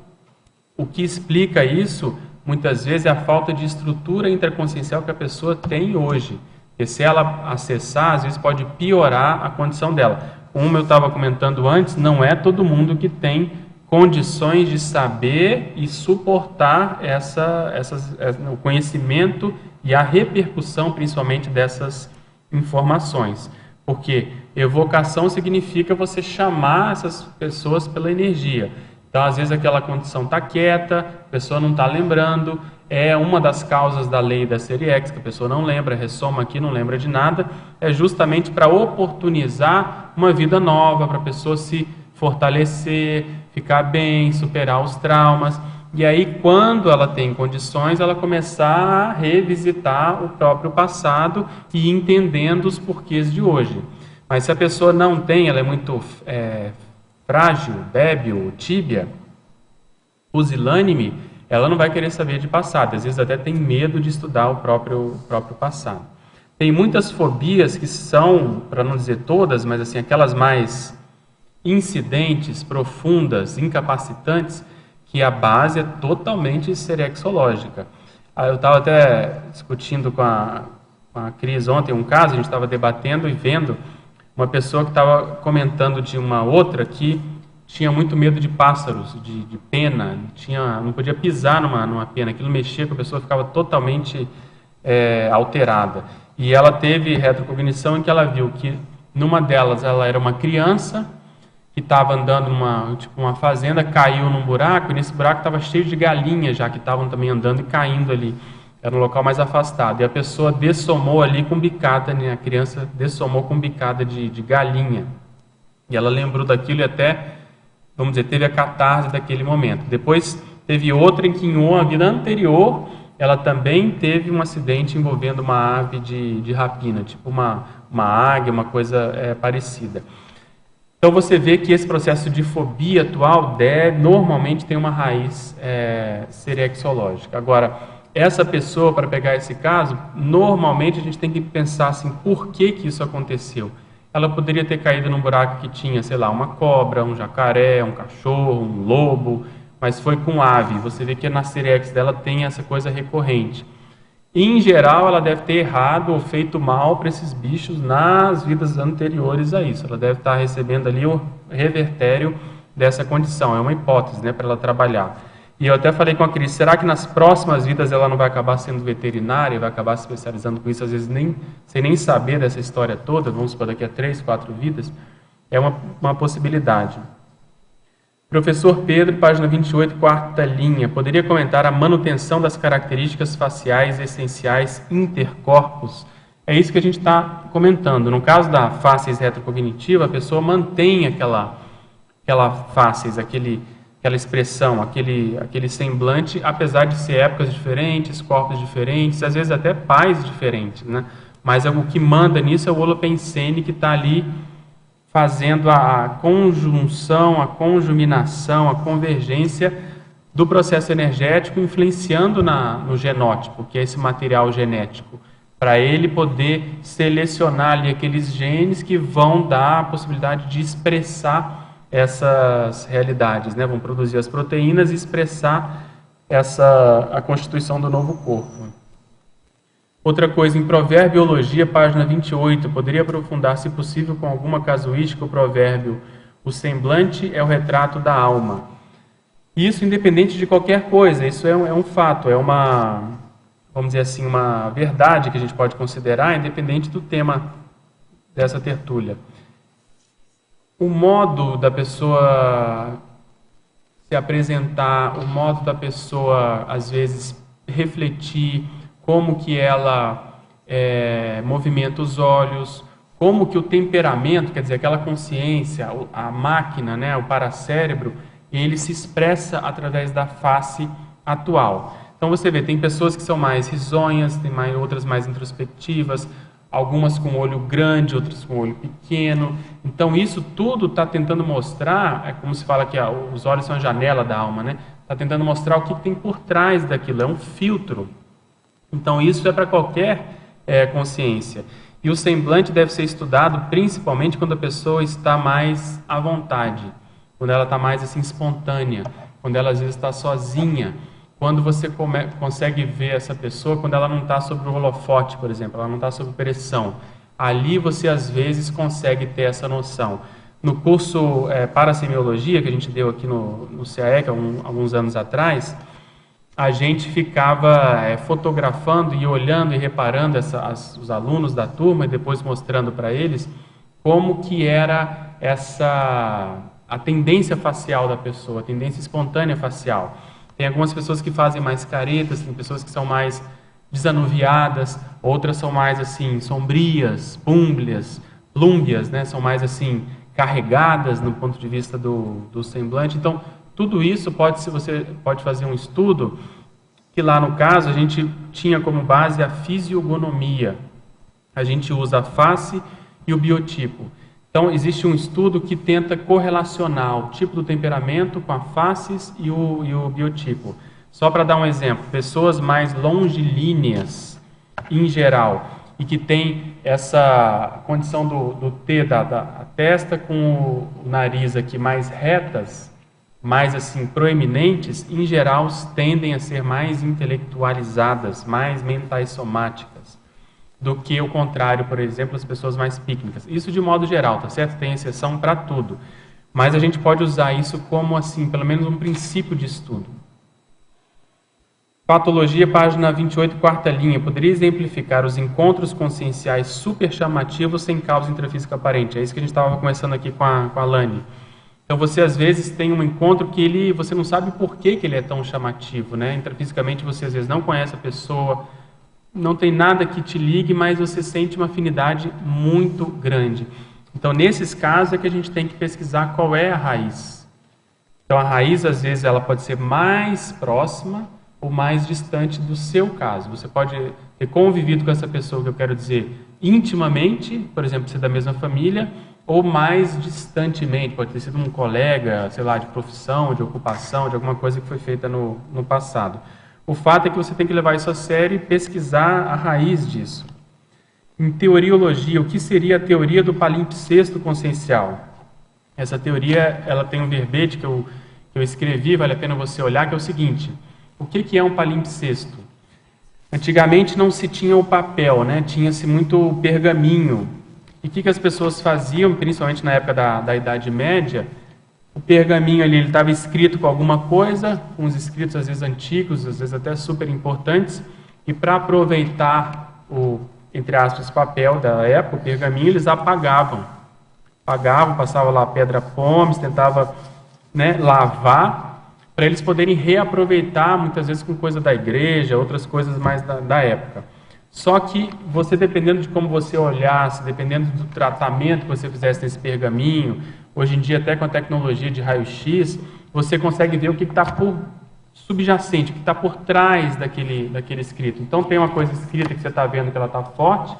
o que explica isso, muitas vezes, é a falta de estrutura intraconsciencial que a pessoa tem hoje. Porque se ela acessar, às vezes pode piorar a condição dela. Como eu estava comentando antes, não é todo mundo que tem condições de saber e suportar o conhecimento e a repercussão, principalmente, dessas informações. Porque evocação significa você chamar essas pessoas pela energia. Então, às vezes, aquela condição está quieta, a pessoa não está lembrando, é uma das causas da lei da série X, que a pessoa não lembra, ressoma aqui, não lembra de nada, é justamente para oportunizar uma vida nova, para a pessoa se fortalecer, ficar bem, superar os traumas. E aí, quando ela tem condições, ela começar a revisitar o próprio passado e ir entendendo os porquês de hoje. Mas se a pessoa não tem, ela é muito frágil, débil, tíbia, pusilânime, ela não vai querer saber de passado. Às vezes até tem medo de estudar o próprio passado. Tem muitas fobias que são, para não dizer todas, mas assim, aquelas mais incidentes, profundas, incapacitantes, que a base é totalmente serexológica. Eu estava até discutindo com a Cris ontem um caso, a gente estava debatendo e vendo uma pessoa que estava comentando de uma outra que tinha muito medo de pássaros, de pena, não podia pisar numa pena, aquilo mexia com a pessoa, ficava totalmente alterada. E ela teve retrocognição em que ela viu que numa delas ela era uma criança que estava andando uma fazenda, caiu num buraco, e nesse buraco estava cheio de galinhas já que estavam também andando e caindo ali. Era um local mais afastado. E a pessoa dessomou ali com bicada, né? A criança dessomou com bicada de galinha. E ela lembrou daquilo e até, vamos dizer, teve a catarse daquele momento. Depois teve outra em que em uma vida anterior, ela também teve um acidente envolvendo uma ave de rapina, tipo uma águia, uma coisa parecida. Então você vê que esse processo de fobia atual normalmente tem uma raiz serexológica. Agora, essa pessoa, para pegar esse caso, normalmente a gente tem que pensar assim, por que isso aconteceu? Ela poderia ter caído num buraco que tinha, sei lá, uma cobra, um jacaré, um cachorro, um lobo, mas foi com ave. Você vê que na Serex dela tem essa coisa recorrente. Em geral, ela deve ter errado ou feito mal para esses bichos nas vidas anteriores a isso. Ela deve estar recebendo ali o revertério dessa condição. É uma hipótese, né, para ela trabalhar. E eu até falei com a Cris, será que nas próximas vidas ela não vai acabar sendo veterinária, vai acabar se especializando com isso, às vezes sem nem saber dessa história toda, vamos supor daqui a 3, 4 vidas? É uma possibilidade. Professor Pedro, página 28, quarta linha, poderia comentar a manutenção das características faciais essenciais intercorpos? É isso que a gente está comentando. No caso da facies retrocognitiva, a pessoa mantém aquela facies, aquela expressão, aquele semblante, apesar de ser épocas diferentes, corpos diferentes, às vezes até pais diferentes, né? Mas o que manda nisso é o holopensene que está ali fazendo a conjunção, a conjuminação, a convergência do processo energético, influenciando no genótipo, que é esse material genético, para ele poder selecionar ali aqueles genes que vão dar a possibilidade de expressar essas realidades, né? Vão produzir as proteínas e expressar a constituição do novo corpo. Outra coisa, em Proverbiologia, página 28, poderia aprofundar, se possível, com alguma casuística, o provérbio: o semblante é o retrato da alma. Isso independente de qualquer coisa, isso é um fato, é uma, vamos dizer assim, uma verdade que a gente pode considerar, independente do tema dessa tertúlia. O modo da pessoa se apresentar, o modo da pessoa, às vezes, refletir, como que ela movimenta os olhos, como que o temperamento, quer dizer, aquela consciência, a máquina, né, o paracérebro, ele se expressa através da face atual. Então você vê, tem pessoas que são mais risonhas, tem outras mais introspectivas, algumas com olho grande, outras com olho pequeno. Então isso tudo está tentando mostrar, é como se fala que os olhos são a janela da alma, né? Está tentando mostrar o que tem por trás daquilo, é um filtro. Então isso é para qualquer consciência. E o semblante deve ser estudado principalmente quando a pessoa está mais à vontade, quando ela está mais assim espontânea, quando ela às vezes está sozinha, quando você consegue ver essa pessoa, quando ela não está sob o holofote, por exemplo, ela não está sob pressão. Ali você às vezes consegue ter essa noção. No curso Parasemiologia, que a gente deu aqui no CAEC alguns anos atrás, a gente ficava fotografando e olhando e reparando os alunos da turma e depois mostrando para eles como que era a tendência facial da pessoa, a tendência espontânea facial. Tem algumas pessoas que fazem mais caretas, tem pessoas que são mais desanuviadas, outras são mais assim sombrias, plúmbias, né? São mais assim carregadas no ponto de vista do semblante. Então, tudo isso você pode fazer um estudo que lá no caso a gente tinha como base a fisiogonomia. A gente usa a face e o biotipo. Então existe um estudo que tenta correlacionar o tipo do temperamento com a face e o biotipo. Só para dar um exemplo, pessoas mais longilíneas em geral e que tem essa condição do T da testa com o nariz aqui mais retas, mais assim proeminentes, em geral tendem a ser mais intelectualizadas, mais mentais somáticas, do que o contrário, por exemplo, as pessoas mais pícnicas. Isso de modo geral, tá certo? Tem exceção para tudo. Mas a gente pode usar isso como assim, pelo menos um princípio de estudo. Patologia, página 28, quarta linha. Poderia exemplificar os encontros conscienciais super chamativos sem causa intrafísica aparente? É isso que a gente estava conversando aqui com a Lani. Então você às vezes tem um encontro que você não sabe por que ele é tão chamativo, né? Intrafisicamente você às vezes não conhece a pessoa, não tem nada que te ligue, mas você sente uma afinidade muito grande. Então nesses casos é que a gente tem que pesquisar qual é a raiz. Então a raiz às vezes ela pode ser mais próxima ou mais distante do seu caso. Você pode ter convivido com essa pessoa, que eu quero dizer, intimamente, por exemplo, ser da mesma família, ou mais distantemente, pode ter sido um colega, sei lá, de profissão, de ocupação, de alguma coisa que foi feita no passado. O fato é que você tem que levar isso a sério e pesquisar a raiz disso. Em teoriologia, o que seria a teoria do palimpsesto consciencial? Essa teoria, ela tem um verbete que eu escrevi, vale a pena você olhar, que é o seguinte: o que é um palimpsesto? Antigamente não se tinha o papel, né? Tinha-se muito pergaminho. E o que as pessoas faziam, principalmente na época da Idade Média? O pergaminho ali estava escrito com alguma coisa, uns escritos às vezes antigos, às vezes até super importantes, e para aproveitar o, entre aspas, papel da época, o pergaminho, eles apagavam. Passavam lá pedra pómez, tentava, né, lavar, para eles poderem reaproveitar, muitas vezes com coisa da igreja, outras coisas mais da época. Só que você, dependendo de como você olhasse, dependendo do tratamento que você fizesse nesse pergaminho, hoje em dia até com a tecnologia de raio-x, você consegue ver o que está por subjacente, o que está por trás daquele escrito. Então tem uma coisa escrita que você está vendo que ela está forte,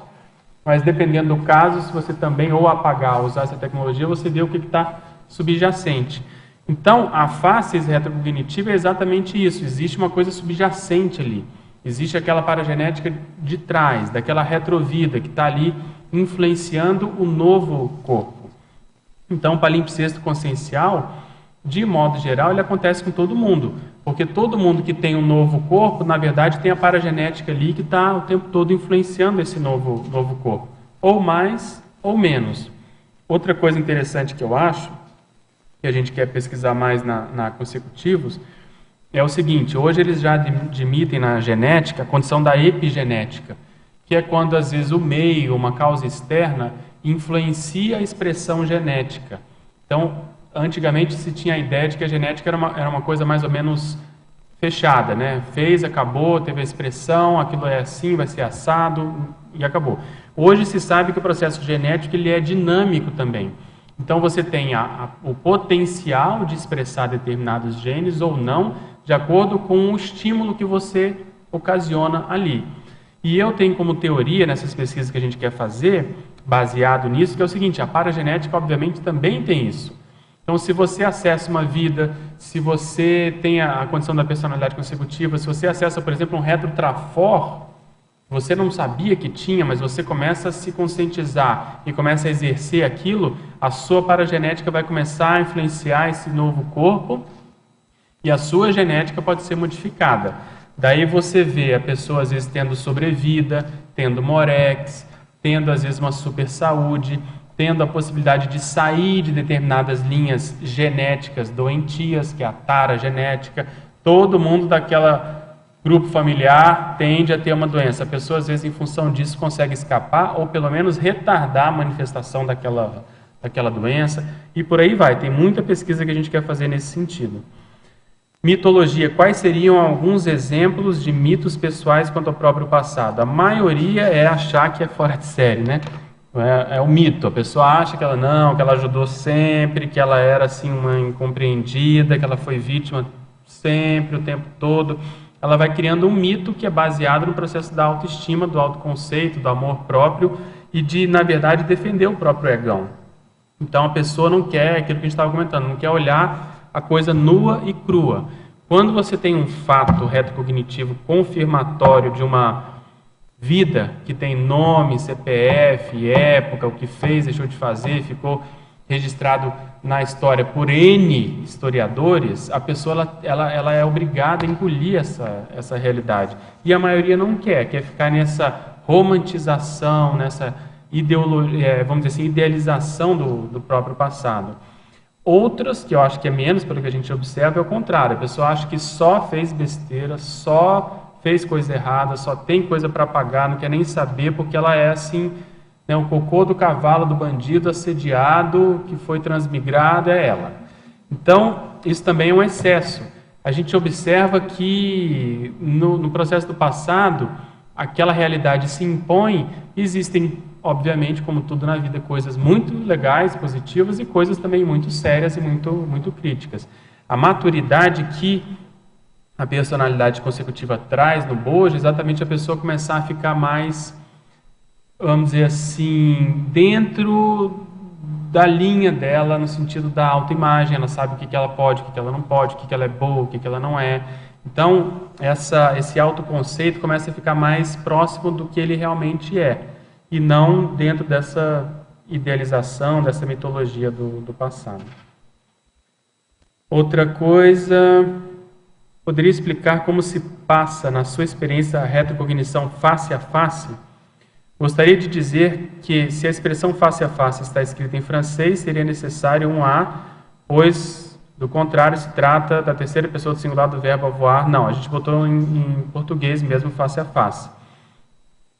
mas dependendo do caso, se você também ou apagar ou usar essa tecnologia, você vê o que está subjacente. Então a fáscia retrocognitiva é exatamente isso, existe uma coisa subjacente ali. Existe aquela paragenética de trás, daquela retrovida que está ali influenciando o novo corpo. Então, o palimpsesto consciencial, de modo geral, ele acontece com todo mundo. Porque todo mundo que tem um novo corpo, na verdade, tem a paragenética ali que está o tempo todo influenciando esse novo corpo. Ou mais ou menos. Outra coisa interessante que eu acho, que a gente quer pesquisar mais na consecutivos, é o seguinte: hoje eles já admitem na genética a condição da epigenética, que é quando às vezes o meio, uma causa externa, influencia a expressão genética. Então, antigamente se tinha a ideia de que a genética era uma coisa mais ou menos fechada, né? Fez, acabou, teve a expressão, aquilo é assim, vai ser assado e acabou. Hoje se sabe que o processo genético ele é dinâmico também. Então você tem o potencial de expressar determinados genes ou não, de acordo com o estímulo que você ocasiona ali. E eu tenho como teoria, nessas pesquisas que a gente quer fazer, baseado nisso, que é o seguinte: a paragenética obviamente também tem isso. Então se você acessa uma vida, se você tem a condição da personalidade consecutiva, se você acessa, por exemplo, um retrotrafor, você não sabia que tinha, mas você começa a se conscientizar e começa a exercer aquilo, a sua paragenética vai começar a influenciar esse novo corpo e a sua genética pode ser modificada. Daí você vê a pessoa às vezes tendo sobrevida, tendo morex, tendo às vezes uma super saúde, tendo a possibilidade de sair de determinadas linhas genéticas doentias, que é a tara genética. Todo mundo daquela grupo familiar tende a ter uma doença. A pessoa, às vezes, em função disso, consegue escapar ou, pelo menos, retardar a manifestação daquela doença. E por aí vai. Tem muita pesquisa que a gente quer fazer nesse sentido. Mitologia. Quais seriam alguns exemplos de mitos pessoais quanto ao próprio passado? A maioria é achar que é fora de série, né? É o mito. A pessoa acha que ela ajudou sempre, que ela era, assim, uma incompreendida, que ela foi vítima sempre, o tempo todo. Ela vai criando um mito que é baseado no processo da autoestima, do autoconceito, do amor próprio e de, na verdade, defender o próprio egão. Então a pessoa não quer, aquilo que a gente estava comentando, não quer olhar a coisa nua e crua. Quando você tem um fato retrocognitivo confirmatório de uma vida que tem nome, CPF, época, o que fez, deixou de fazer, ficou registrado na história por N historiadores, a pessoa ela é obrigada a engolir essa realidade. E a maioria não quer ficar nessa romantização, nessa ideologia, vamos dizer assim, idealização do próprio passado. Outras, que eu acho que é menos, pelo que a gente observa, é o contrário. A pessoa acha que só fez besteira, só fez coisa errada, só tem coisa para pagar, não quer nem saber, porque ela é assim, né, o cocô do cavalo do bandido assediado, que foi transmigrado, é ela. Então, isso também é um excesso. A gente observa que no processo do passado, aquela realidade se impõe, existem, obviamente, como tudo na vida, coisas muito legais, positivas, e coisas também muito sérias e muito críticas. A maturidade que a personalidade consecutiva traz no bojo, exatamente a pessoa começar a ficar mais, vamos dizer assim, dentro da linha dela, no sentido da autoimagem. Ela sabe o que ela pode, o que ela não pode, o que ela é boa, o que ela não é. Então, esse autoconceito começa a ficar mais próximo do que ele realmente é, e não dentro dessa idealização, dessa mitologia do passado. Outra coisa, poderia explicar como se passa, na sua experiência, a retrocognição face a face? Gostaria de dizer que, se a expressão face a face está escrita em francês, seria necessário um A, pois, do contrário, se trata da terceira pessoa do singular do verbo avoir. Não, a gente botou em português mesmo, face a face.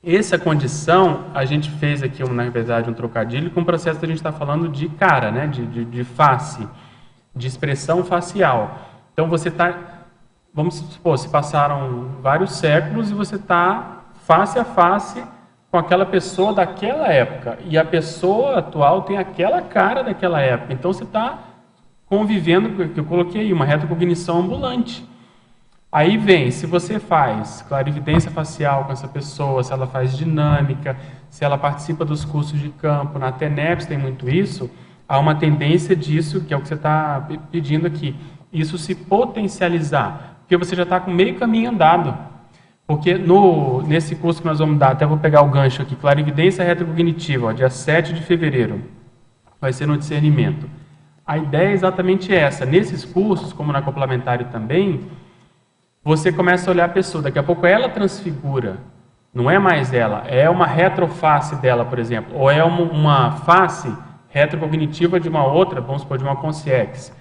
Essa condição, a gente fez aqui, na verdade, um trocadilho com o processo que a gente está falando de cara, né? de face, de expressão facial. Então, você está, vamos supor, se passaram vários séculos e você está face a face com aquela pessoa daquela época, e a pessoa atual tem aquela cara daquela época. Então você está convivendo, que eu coloquei aí, uma retrocognição ambulante. Aí vem, se você faz clarividência facial com essa pessoa, se ela faz dinâmica, se ela participa dos cursos de campo, na TENEPS tem muito isso, há uma tendência disso, que é o que você está pedindo aqui, isso se potencializar, porque você já está com meio caminho andado. Porque nesse curso que nós vamos dar, até vou pegar o gancho aqui, clarividência retrocognitiva, dia 7 de fevereiro, vai ser no discernimento. A ideia é exatamente essa. Nesses cursos, como na complementário também, você começa a olhar a pessoa, daqui a pouco ela transfigura, não é mais ela, é uma retroface dela, por exemplo, ou é uma face retrocognitiva de uma outra, vamos supor, de uma consciex.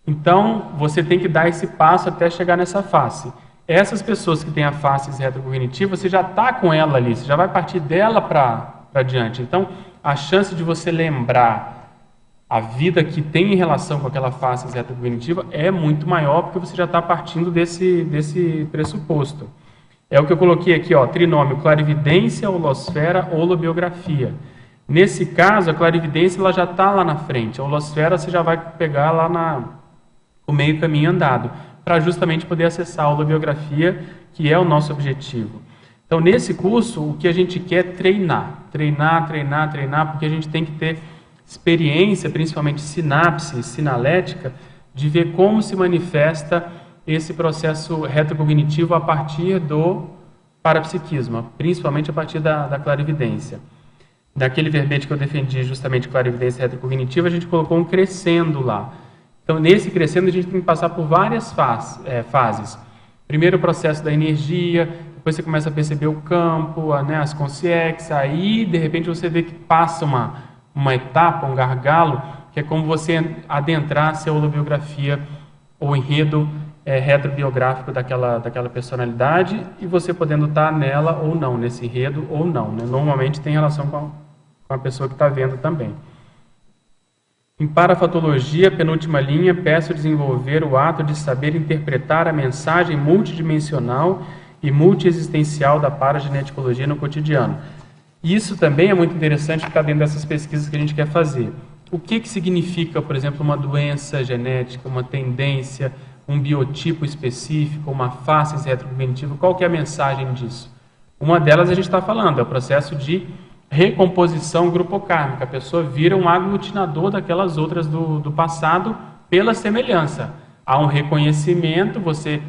Então, você tem que dar esse passo até chegar nessa face. Essas pessoas que têm a face retrocognitiva, você já está com ela ali, você já vai partir dela para diante. Então, a chance de você lembrar a vida que tem em relação com aquela face retrocognitiva é muito maior, porque você já está partindo desse pressuposto. É o que eu coloquei aqui, ó, trinômio, clarividência, holosfera, holobiografia. Nesse caso, a clarividência ela já está lá na frente, a holosfera você já vai pegar lá o meio caminho andado, para justamente poder acessar a holobiografia, que é o nosso objetivo. Então, nesse curso, o que a gente quer é treinar, porque a gente tem que ter experiência, principalmente sinapse, sinalética, de ver como se manifesta esse processo retrocognitivo a partir do parapsiquismo, principalmente a partir da clarividência. Daquele verbete que eu defendi, justamente clarividência retrocognitiva, a gente colocou um crescendo lá. Então, nesse crescendo, a gente tem que passar por várias fases. Primeiro, o processo da energia, depois você começa a perceber o campo, as consciex, aí, de repente, você vê que passa uma etapa, um gargalo, que é como você adentrar a sua holobiografia ou enredo retrobiográfico daquela personalidade, e você podendo estar nela ou não, nesse enredo ou não. Né? Normalmente tem relação com a pessoa que está vendo também. Em parafatologia, penúltima linha, peço desenvolver o ato de saber interpretar a mensagem multidimensional e multiexistencial da paragenetologia no cotidiano. Isso também é muito interessante ficar dentro dessas pesquisas que a gente quer fazer. O que significa, por exemplo, uma doença genética, uma tendência, um biotipo específico, uma face retrocognitiva? Qual que é a mensagem disso? Uma delas a gente está falando, é o processo de recomposição grupocármica. A pessoa vira um aglutinador daquelas outras do passado pela semelhança. Há um reconhecimento, você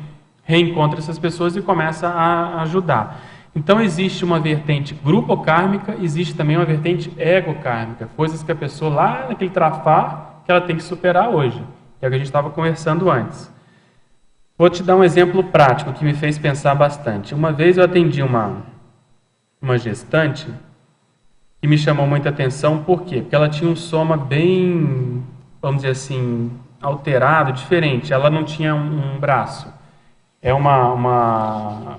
reencontra essas pessoas e começa a ajudar. Então existe uma vertente grupocármica, existe também uma vertente egocármica, coisas que a pessoa lá naquele trafar que ela tem que superar hoje, que é o que a gente estava conversando antes. Vou te dar um exemplo prático que me fez pensar bastante. Uma vez eu atendi uma gestante que me chamou muita atenção. Por quê? Porque ela tinha um soma bem, vamos dizer assim, alterado, diferente. Ela não tinha um braço. É uma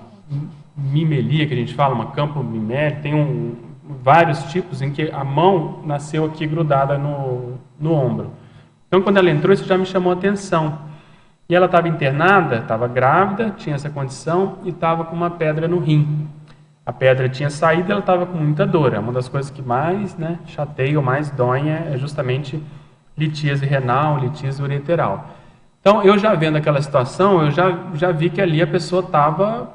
mimelia que a gente fala, uma campo mimélica, tem vários tipos em que a mão nasceu aqui grudada no ombro. Então, quando ela entrou, isso já me chamou a atenção. E ela estava internada, estava grávida, tinha essa condição e estava com uma pedra no rim. A pedra tinha saído e ela estava com muita dor. É uma das coisas que mais chateia ou mais dói é justamente litíase renal, litíase ureteral. Então, eu já vendo aquela situação, eu já vi que ali a pessoa estava,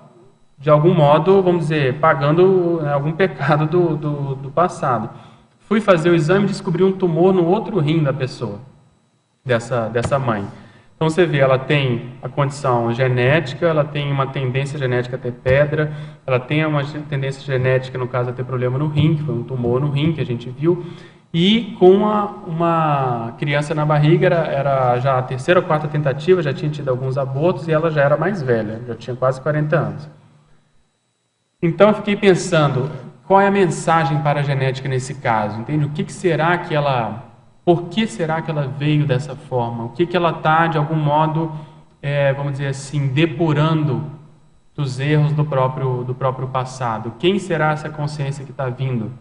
de algum modo, vamos dizer, pagando algum pecado do passado. Fui fazer o exame e descobri um tumor no outro rim da pessoa, dessa mãe. Então, você vê, ela tem a condição genética, ela tem uma tendência genética a ter pedra, ela tem uma tendência genética, no caso, a ter problema no rim, que foi um tumor no rim que a gente viu, e com uma criança na barriga, era já a terceira ou quarta tentativa, já tinha tido alguns abortos e ela já era mais velha, já tinha quase 40 anos. Então, eu fiquei pensando, qual é a mensagem para a genética nesse caso? Entende? O que será que ela... Por que será que ela veio dessa forma? O que ela está, de algum modo, vamos dizer assim, depurando dos erros do próprio passado? Quem será essa consciência que está vindo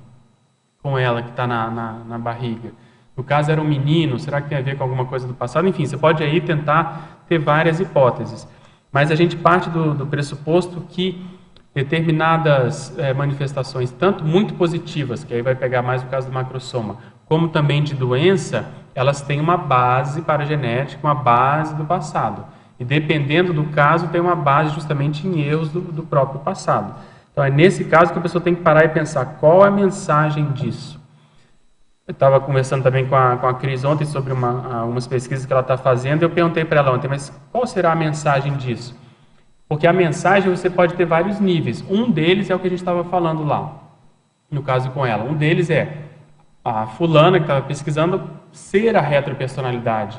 com ela, que está na barriga? No caso, era um menino, será que tem a ver com alguma coisa do passado? Enfim, você pode aí tentar ter várias hipóteses. Mas a gente parte do pressuposto que determinadas manifestações, tanto muito positivas, que aí vai pegar mais o caso do macrosoma, como também de doença, elas têm uma base paragenética, uma base do passado. E dependendo do caso, tem uma base justamente em erros do próprio passado. Então é nesse caso que a pessoa tem que parar e pensar qual é a mensagem disso. Eu estava conversando também com a Cris ontem sobre algumas pesquisas que ela está fazendo, e eu perguntei para ela ontem, mas qual será a mensagem disso? Porque a mensagem você pode ter vários níveis. Um deles é o que a gente estava falando lá, no caso com ela. Um deles é a fulana que estava pesquisando ser a retropersonalidade.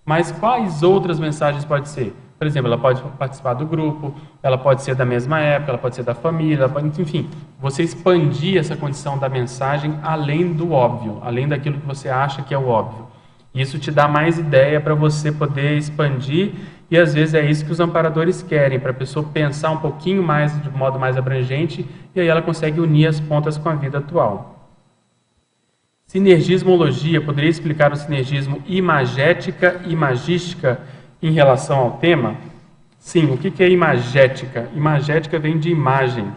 Mas quais outras mensagens pode ser? Por exemplo, ela pode participar do grupo, ela pode ser da mesma época, ela pode ser da família, enfim, você expandir essa condição da mensagem além do óbvio, além daquilo que você acha que é o óbvio. Isso te dá mais ideia para você poder expandir, e às vezes é isso que os amparadores querem, para a pessoa pensar um pouquinho mais, de modo mais abrangente, e aí ela consegue unir as pontas com a vida atual. Sinergismologia, poderia explicar o sinergismo imagética e imagística em relação ao tema? Sim, o que é imagética? Imagética vem de imagem.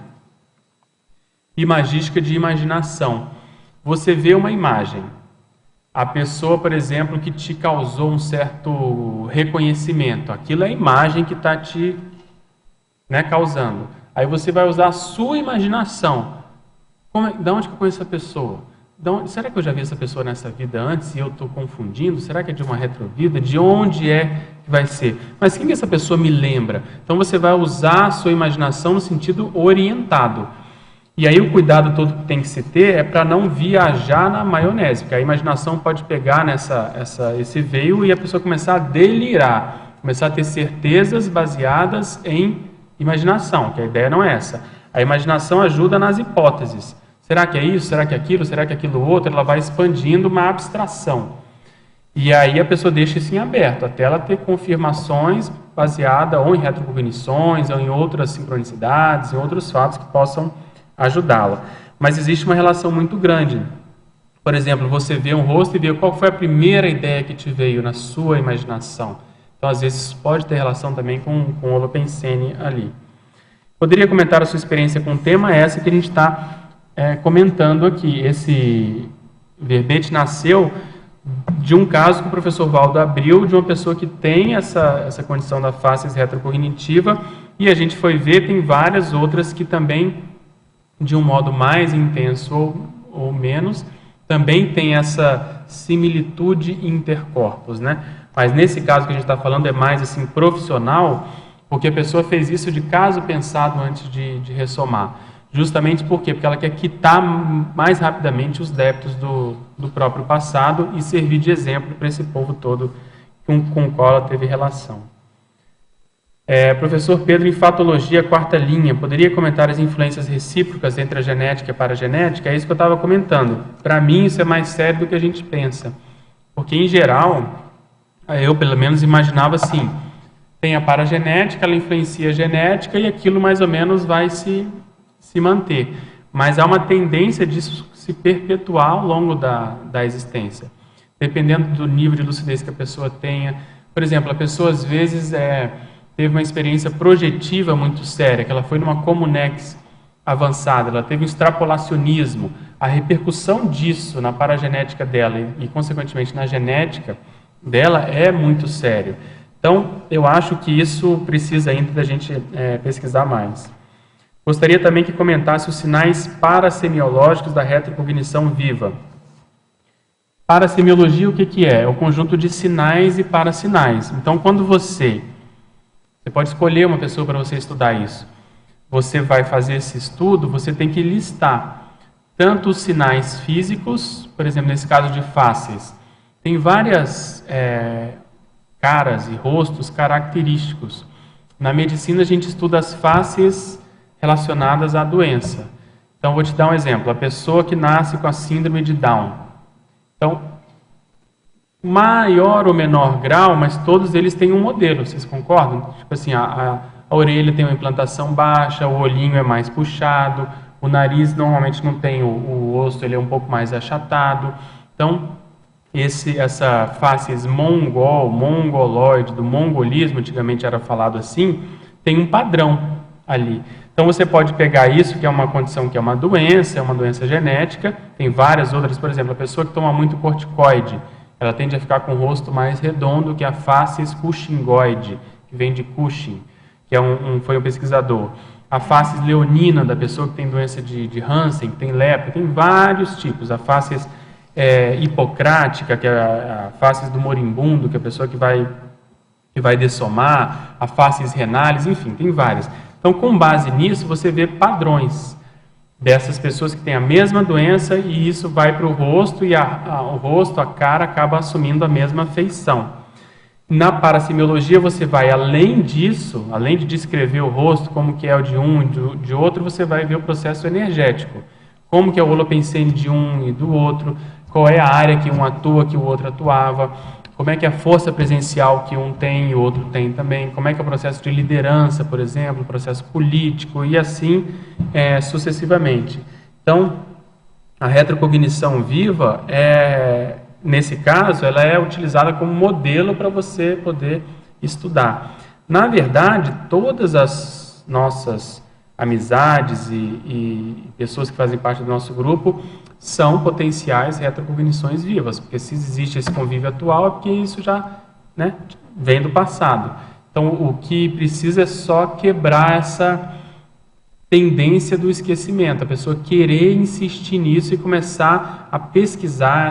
Imagística de imaginação. Você vê uma imagem. A pessoa, por exemplo, que te causou um certo reconhecimento. Aquilo é a imagem que está te causando. Aí você vai usar a sua imaginação. De onde que eu conheço essa pessoa? Será que eu já vi essa pessoa nessa vida antes e eu estou confundindo? Será que é de uma retrovida? De onde é que vai ser? Mas quem que essa pessoa me lembra? Então você vai usar a sua imaginação no sentido orientado. E aí o cuidado todo que tem que se ter é para não viajar na maionese, porque a imaginação pode pegar esse veio e a pessoa começar a delirar, começar a ter certezas baseadas em imaginação, que a ideia não é essa. A imaginação ajuda nas hipóteses. Será que é isso? Será que é aquilo? Será que é aquilo outro? Ela vai expandindo uma abstração. E aí a pessoa deixa isso em aberto, até ela ter confirmações baseadas ou em retrocognições, ou em outras sincronicidades, em outros fatos que possam ajudá-la. Mas existe uma relação muito grande. Por exemplo, você vê um rosto e vê qual foi a primeira ideia que te veio na sua imaginação. Então, às vezes, isso pode ter relação também com o Holopensene ali. Poderia comentar a sua experiência com o tema essa que a gente está comentando aqui. Esse verbete nasceu de um caso que o professor Valdo abriu, de uma pessoa que tem essa condição da fáscia retrocognitiva, e a gente foi ver, tem várias outras que também, de um modo mais intenso ou menos, também tem essa similitude intercorpos, né? Mas nesse caso que a gente está falando é mais assim profissional, porque a pessoa fez isso de caso pensado antes de ressomar. Justamente por quê? Porque ela quer quitar mais rapidamente os débitos do próprio passado e servir de exemplo para esse povo todo com o qual ela teve relação. Professor Pedro, em fatologia, quarta linha, poderia comentar as influências recíprocas entre a genética e a paragenética? É isso que eu estava comentando. Para mim, isso é mais sério do que a gente pensa. Porque, em geral, eu, pelo menos, imaginava assim, tem a paragenética, ela influencia a genética e aquilo, mais ou menos, vai se manter. Mas há uma tendência disso se perpetuar ao longo da existência. dependendo do nível de lucidez que a pessoa tenha. Por exemplo, a pessoa às vezes teve uma experiência projetiva muito séria, que ela foi numa Comunex avançada, ela teve um extrapolacionismo. A repercussão disso na paragenética dela e consequentemente na genética dela é muito sério. Então, eu acho que isso precisa ainda da gente pesquisar mais. Gostaria também que comentasse os sinais parasemiológicos da retrocognição viva. Parasemiologia, o que é? É o conjunto de sinais e parasinais. Então, quando você pode escolher uma pessoa para você estudar isso. Você vai fazer esse estudo, você tem que listar tanto os sinais físicos, por exemplo, nesse caso de faces. Tem várias caras e rostos característicos. Na medicina, a gente estuda as faces relacionadas à doença. Então, vou te dar um exemplo. A pessoa que nasce com a síndrome de Down. Então, maior ou menor grau, mas todos eles têm um modelo, vocês concordam? Tipo assim, a orelha tem uma implantação baixa, o olhinho é mais puxado, o nariz normalmente não tem o osso, ele é um pouco mais achatado. Então, essa face mongoloide, do mongolismo, antigamente era falado assim, tem um padrão ali. Então, você pode pegar isso, que é uma condição que é uma doença genética, tem várias outras, por exemplo, a pessoa que toma muito corticoide, ela tende a ficar com o rosto mais redondo, que é a face cushingoide, que vem de Cushing, que foi um pesquisador. A face leonina, da pessoa que tem doença de Hansen, que tem lepra, tem vários tipos. A face hipocrática, que é a face do moribundo, que é a pessoa que vai dessomar, a face renales, enfim, tem várias. Então, com base nisso, você vê padrões dessas pessoas que têm a mesma doença e isso vai para o rosto e o rosto, a cara, acaba assumindo a mesma feição. Na parasemiologia, você vai além disso, além de descrever o rosto, como que é o de um e de outro, você vai ver o processo energético. Como que é o holopensene de um e do outro, qual é a área que um atua, que o outro atuava, como é que é a força presencial que um tem e o outro tem também, como é que é o processo de liderança, por exemplo, o processo político e assim sucessivamente. Então, a retrocognição viva, nesse caso, ela é utilizada como modelo para você poder estudar. Na verdade, todas as nossas amizades e pessoas que fazem parte do nosso grupo são potenciais retrocognições vivas, porque se existe esse convívio atual é porque isso já vem do passado. Então, o que precisa é só quebrar essa tendência do esquecimento, a pessoa querer insistir nisso e começar a pesquisar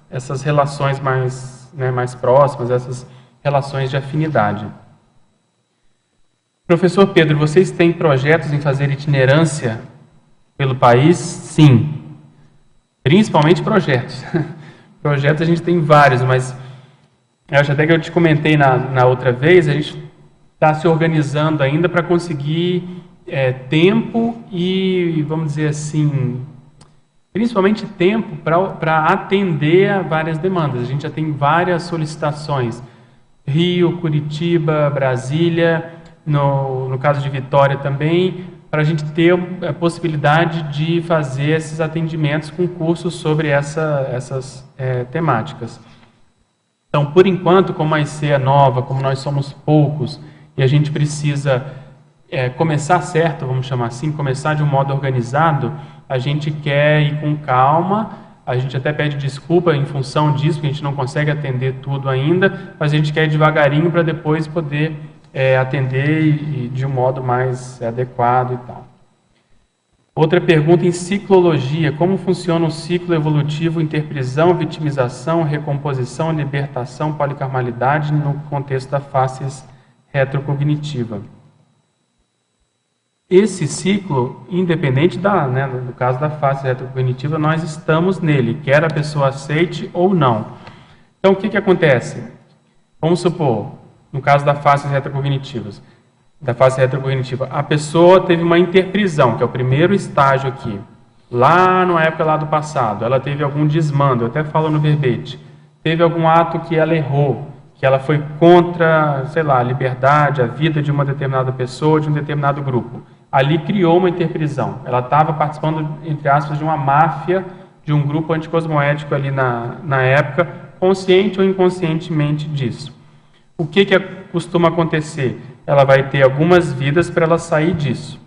essas relações mais próximas, essas relações de afinidade. Professor Pedro, vocês têm projetos em fazer itinerância pelo país? Sim. Principalmente projetos. Projetos a gente tem vários, mas eu acho até que eu te comentei na outra vez, a gente está se organizando ainda para conseguir tempo e, vamos dizer assim, principalmente tempo para atender a várias demandas. A gente já tem várias solicitações. Rio, Curitiba, Brasília, no caso de Vitória também, para a gente ter a possibilidade de fazer esses atendimentos com cursos sobre essas temáticas. Então, por enquanto, como a IC é nova, como nós somos poucos, e a gente precisa começar certo, vamos chamar assim, começar de um modo organizado, a gente quer ir com calma, a gente até pede desculpa em função disso, porque a gente não consegue atender tudo ainda, mas a gente quer ir devagarinho para depois poder atender e de um modo mais adequado e tal. Outra pergunta em ciclologia: como funciona o ciclo evolutivo interprisão, vitimização, recomposição, libertação, policarmalidade no contexto da face retrocognitiva? Esse ciclo, independente do caso da face retrocognitiva, nós estamos nele, quer a pessoa aceite ou não. Então, o que acontece? Vamos supor, no caso da face retrocognitiva, a pessoa teve uma interprisão, que é o primeiro estágio aqui. Lá na época lá do passado, ela teve algum desmando, eu até falo no verbete, teve algum ato que ela errou, que ela foi contra, a liberdade, a vida de uma determinada pessoa, de um determinado grupo. Ali criou uma interprisão. Ela estava participando, entre aspas, de uma máfia, de um grupo anticosmoético ali na época, consciente ou inconscientemente disso. O que costuma acontecer? Ela vai ter algumas vidas para ela sair disso.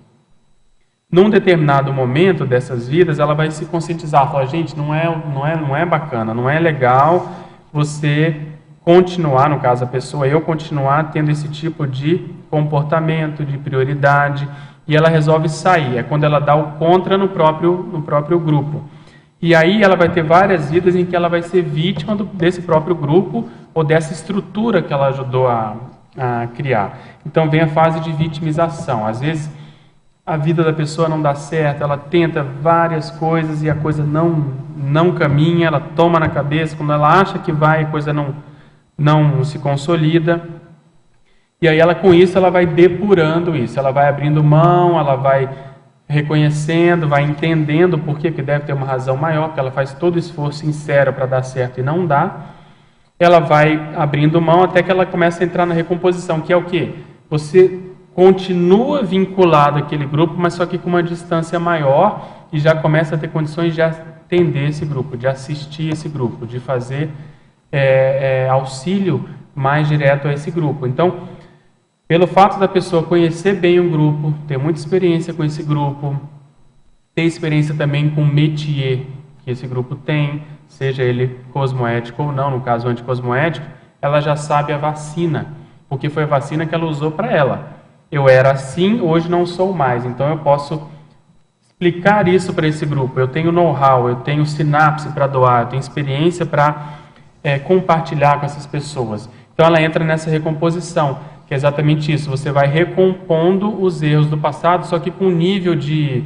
Num determinado momento dessas vidas, ela vai se conscientizar, falar, gente, não é bacana, não é legal você continuar, no caso a pessoa, eu continuar tendo esse tipo de comportamento, de prioridade, e ela resolve sair. É quando ela dá o contra no próprio grupo. E aí ela vai ter várias vidas em que ela vai ser vítima desse próprio grupo ou dessa estrutura que ela ajudou a criar. Então vem a fase de vitimização. Às vezes a vida da pessoa não dá certo, ela tenta várias coisas e a coisa não caminha, ela toma na cabeça, quando ela acha que vai, a coisa não se consolida. E aí ela, com isso, ela vai depurando isso, ela vai abrindo mão, ela vai reconhecendo, vai entendendo por quê, porque deve ter uma razão maior, porque ela faz todo o esforço sincero para dar certo e não dá. Ela vai abrindo mão até que ela começa a entrar na recomposição, que é o quê? Você continua vinculado àquele grupo, mas só que com uma distância maior e já começa a ter condições de atender esse grupo, de assistir esse grupo, de fazer auxílio mais direto a esse grupo. Então, pelo fato da pessoa conhecer bem o grupo, ter muita experiência com esse grupo, ter experiência também com o métier que esse grupo tem, seja ele cosmoético ou não, no caso anticosmoético, ela já sabe a vacina, porque foi a vacina que ela usou para ela. Eu era assim, hoje não sou mais, então eu posso explicar isso para esse grupo. Eu tenho know-how, eu tenho sinapse para doar, eu tenho experiência para compartilhar com essas pessoas. Então ela entra nessa recomposição, que é exatamente isso. Você vai recompondo os erros do passado, só que com um nível de,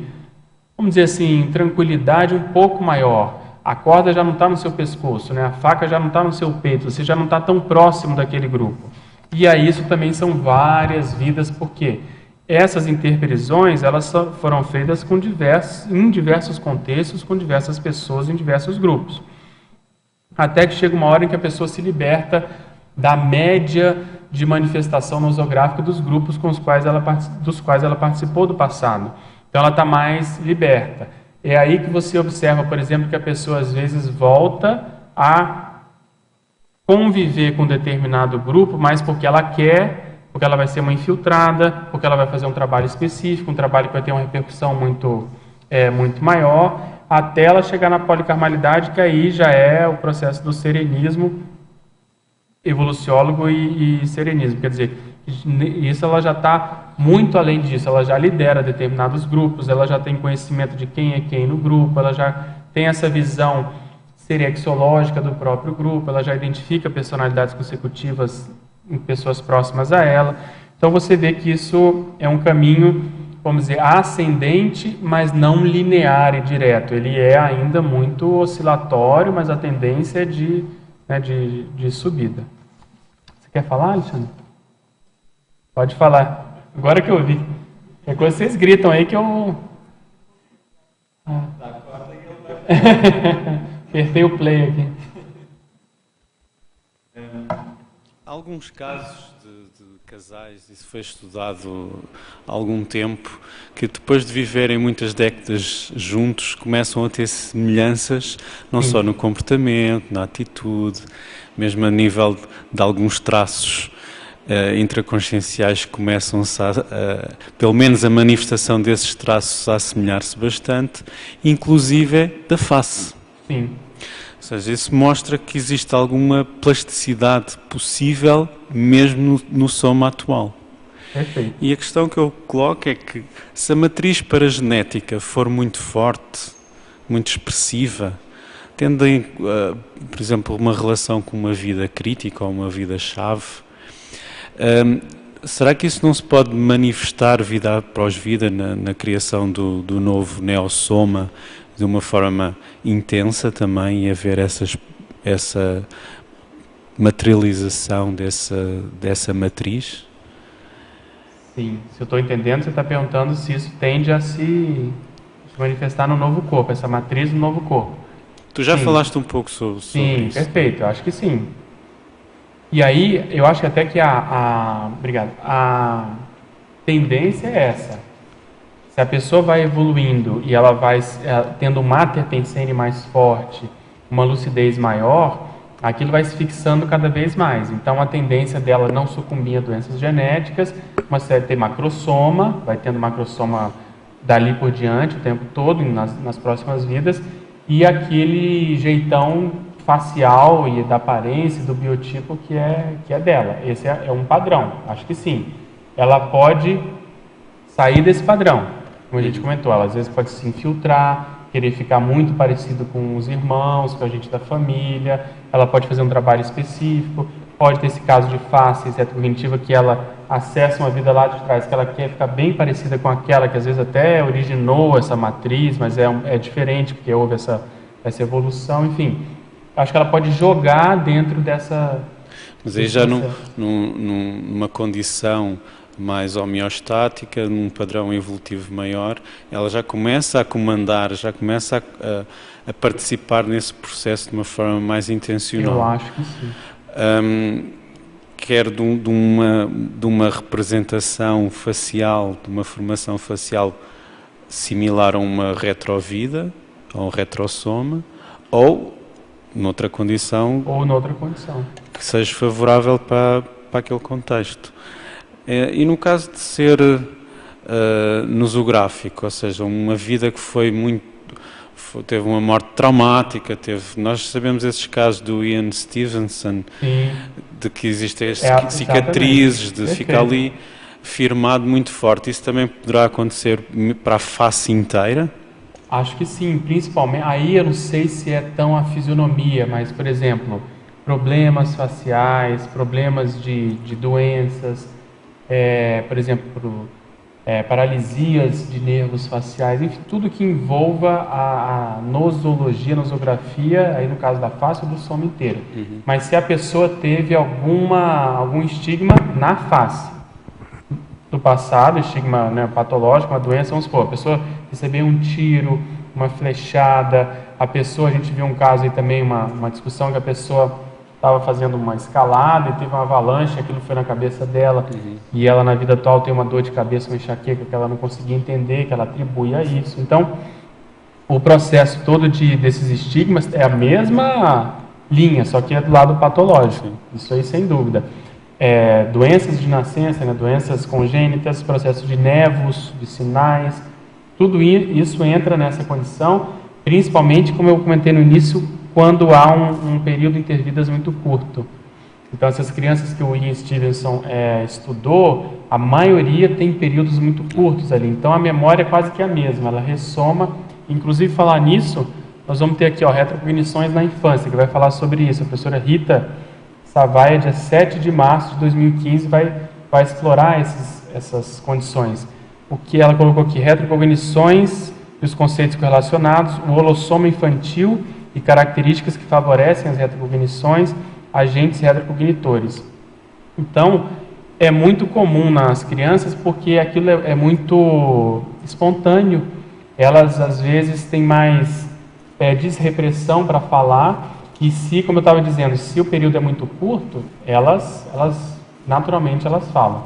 vamos dizer assim, tranquilidade um pouco maior. A corda já não está no seu pescoço, né? A faca já não está no seu peito, você já não está tão próximo daquele grupo. E aí isso também são várias vidas, porque essas interperisões, elas foram feitas em diversos contextos, com diversas pessoas, em diversos grupos. Até que chega uma hora em que a pessoa se liberta da média de manifestação nosográfica dos grupos dos quais ela participou do passado. Então ela está mais liberta. É aí que você observa, por exemplo, que a pessoa às vezes volta a conviver com um determinado grupo, mas porque ela quer, porque ela vai ser uma infiltrada, porque ela vai fazer um trabalho específico, um trabalho que vai ter uma repercussão muito maior, até ela chegar na policarmalidade, que aí já é o processo do serenismo, evoluciólogo e serenismo. Quer dizer, isso ela já está muito além disso, ela já lidera determinados grupos, ela já tem conhecimento de quem é quem no grupo, ela já tem essa visão serexológica do próprio grupo, ela já identifica personalidades consecutivas em pessoas próximas a ela. Então você vê que isso é um caminho, vamos dizer, ascendente, mas não linear e direto. Ele é ainda muito oscilatório, mas a tendência é de subida. Você quer falar, Alexandre? Pode falar. Agora que eu ouvi. É coisa vocês gritam aí que eu... Apertei o play aqui. Alguns casos de casais, isso foi estudado há algum tempo, que depois de viverem muitas décadas juntos, começam a ter semelhanças, não só no comportamento, na atitude, mesmo a nível de alguns traços intraconscienciais que começam-se pelo menos a manifestação desses traços a assemelhar-se bastante, inclusive da face. Sim. Ou seja, isso mostra que existe alguma plasticidade possível mesmo no soma atual. Perfeito. E a questão que eu coloco é que se a matriz paragenética for muito forte, muito expressiva, tendo, por exemplo, uma relação com uma vida crítica ou uma vida-chave, será que isso não se pode manifestar vida após vida na criação do novo neossoma de uma forma intensa também e haver essa materialização dessa matriz? Sim, se eu estou entendendo, você está perguntando se isso tende a se manifestar no novo corpo, essa matriz no novo corpo. Tu já falaste um pouco sobre isso. Sim, perfeito, eu acho que sim. E aí, eu acho que até que obrigado, a tendência é essa. Se a pessoa vai evoluindo e ela vai tendo um mater pensene mais forte, uma lucidez maior, aquilo vai se fixando cada vez mais. Então, a tendência dela não sucumbir a doenças genéticas, mas vai ter macrossoma, vai tendo macrossoma dali por diante o tempo todo, nas próximas vidas, e aquele jeitão facial e da aparência, do biotipo que é dela. Esse é um padrão, acho que sim. Ela pode sair desse padrão, como a gente comentou, ela às vezes pode se infiltrar, querer ficar muito parecido com os irmãos, com a gente da família, ela pode fazer um trabalho específico, pode ter esse caso de face retrocognitiva que ela acessa uma vida lá de trás, que ela quer ficar bem parecida com aquela que às vezes até originou essa matriz, mas é diferente porque houve essa evolução, enfim. Acho que ela pode jogar dentro dessa... Mas aí já numa condição mais homeostática, num padrão evolutivo maior, ela já começa a comandar, já começa a participar nesse processo de uma forma mais intencional. Eu acho que sim. Quer de uma representação facial, de uma formação facial similar a uma retrovida, a um retrossoma, ou noutra condição que seja favorável para aquele contexto. E no caso de ser nosográfico, ou seja, uma vida que teve uma morte traumática, nós sabemos esses casos do Ian Stevenson, sim, de que existem cicatrizes, de ficar ali firmado muito forte. Isso também poderá acontecer para a face inteira? Acho que sim, principalmente, aí eu não sei se é tão a fisionomia, mas, por exemplo, problemas faciais, problemas de doenças, por exemplo, paralisias de nervos faciais, enfim, tudo que envolva a nosografia, aí no caso da face ou do soma inteiro. Uhum. Mas se a pessoa teve algum estigma na face, do passado, estigma, né, patológico, uma doença, vamos supor, a pessoa recebeu um tiro, uma flechada, a gente viu um caso aí também, uma discussão que a pessoa estava fazendo uma escalada e teve uma avalanche, aquilo foi na cabeça dela, e ela na vida atual tem uma dor de cabeça, uma enxaqueca que ela não conseguia entender, que ela atribui a isso. Então, o processo todo desses estigmas é a mesma linha, só que é do lado patológico, isso aí sem dúvida. Doenças de nascença, né, doenças congênitas, processos de nervos, de sinais, tudo isso entra nessa condição, principalmente, como eu comentei no início, quando há um período intervidas muito curto. Então, essas crianças que o Ian Stevenson estudou, a maioria tem períodos muito curtos ali, então a memória é quase que a mesma, ela ressoma. Inclusive, falar nisso, nós vamos ter aqui retrocognições na infância, que vai falar sobre isso. A professora Rita Savaia, dia 7 de março de 2015, vai explorar essas condições. O que ela colocou aqui, retrocognições e os conceitos correlacionados, o holossoma infantil e características que favorecem as retrocognições, agentes retrocognitores. Então, é muito comum nas crianças porque aquilo é muito espontâneo. Elas, às vezes, têm mais desrepressão para falar. E se, como eu estava dizendo, se o período é muito curto, elas naturalmente elas falam.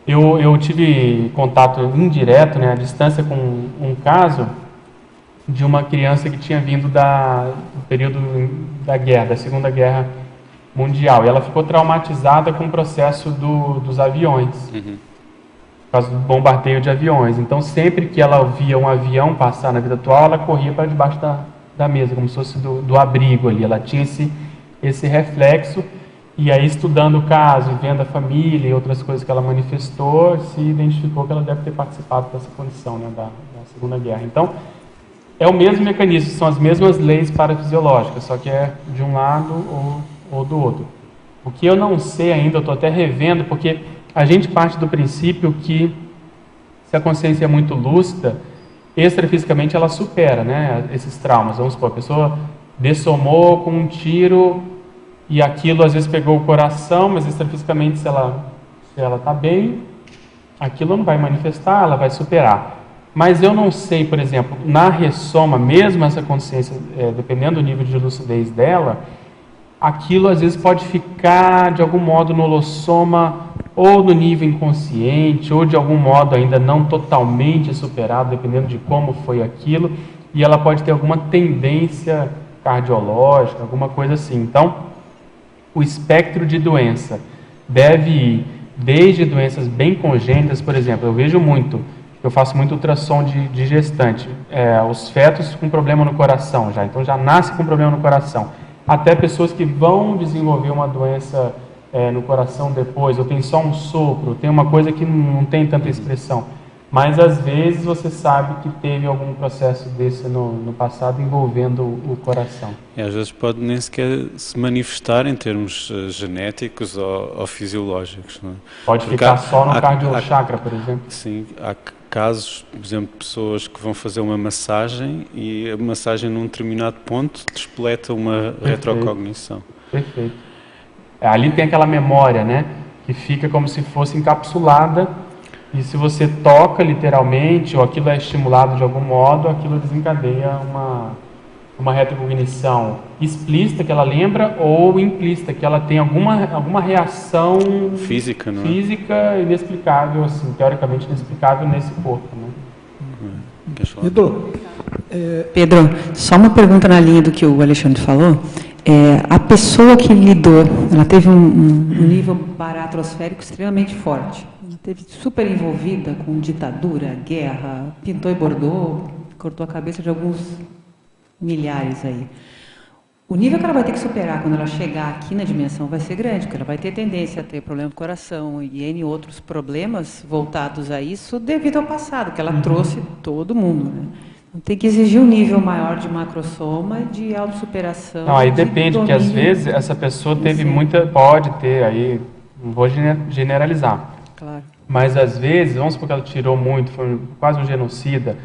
Eu tive contato indireto, né, à distância, com um caso de uma criança que tinha vindo do período da guerra, da Segunda Guerra Mundial. E ela ficou traumatizada com o processo dos aviões, por causa do bombardeio de aviões. Então, sempre que ela via um avião passar na vida atual, ela corria para debaixo da mesa, como se fosse do abrigo ali. Ela tinha esse reflexo, e aí, estudando o caso, vendo a família e outras coisas que ela manifestou, se identificou que ela deve ter participado dessa condição, né, da Segunda Guerra. Então, é o mesmo mecanismo, são as mesmas leis parafisiológicas, só que é de um lado ou do outro. O que eu não sei ainda, eu estou até revendo, porque a gente parte do princípio que, se a consciência é muito lúcida, extrafisicamente ela supera, né, esses traumas. Vamos supor, a pessoa dessomou com um tiro e aquilo às vezes pegou o coração, mas extrafisicamente, se ela está bem, aquilo não vai manifestar, ela vai superar. Mas eu não sei, por exemplo, na ressoma, mesmo essa consciência, dependendo do nível de lucidez dela, aquilo às vezes pode ficar de algum modo no holossoma, ou no nível inconsciente, ou de algum modo ainda não totalmente superado, dependendo de como foi aquilo, e ela pode ter alguma tendência cardiológica, alguma coisa assim. Então, o espectro de doença deve ir desde doenças bem congênitas, por exemplo, eu vejo muito, eu faço muito ultrassom de gestante, os fetos com problema no coração já, então já nasce com problema no coração, até pessoas que vão desenvolver uma doença no coração depois, ou tem só um sopro, tem uma coisa que não tem tanta expressão. Mas, às vezes, você sabe que teve algum processo desse no passado envolvendo o coração. E às vezes pode nem sequer se manifestar em termos genéticos ou fisiológicos. Não é? Pode ficar só no cardiochakra, por exemplo. Sim, há casos, por exemplo, pessoas que vão fazer uma massagem e a massagem num determinado ponto despoleta uma retrocognição. Perfeito. Ali tem aquela memória, né, que fica como se fosse encapsulada. E se você toca literalmente, ou aquilo é estimulado de algum modo, aquilo desencadeia uma retrocognição explícita que ela lembra, ou implícita, que ela tem alguma reação física, não é? Física inexplicável, assim, teoricamente inexplicável nesse corpo. Né? Pedro, só uma pergunta na linha do que o Alexandre falou. A pessoa que lidou, ela teve um nível baratrosférico extremamente forte. Esteve super envolvida com ditadura, guerra, pintou e bordou, cortou a cabeça de alguns milhares aí. O nível que ela vai ter que superar quando ela chegar aqui na dimensão vai ser grande, porque ela vai ter tendência a ter problema do coração e N outros problemas voltados a isso devido ao passado, que ela trouxe todo mundo, né? Então, tem que exigir um nível maior de macrosoma, de autossuperação. Não, aí depende, porque às vezes essa pessoa teve pode ter, aí não vou generalizar. Claro. Mas às vezes, vamos supor que ela tirou muito, foi quase um genocida,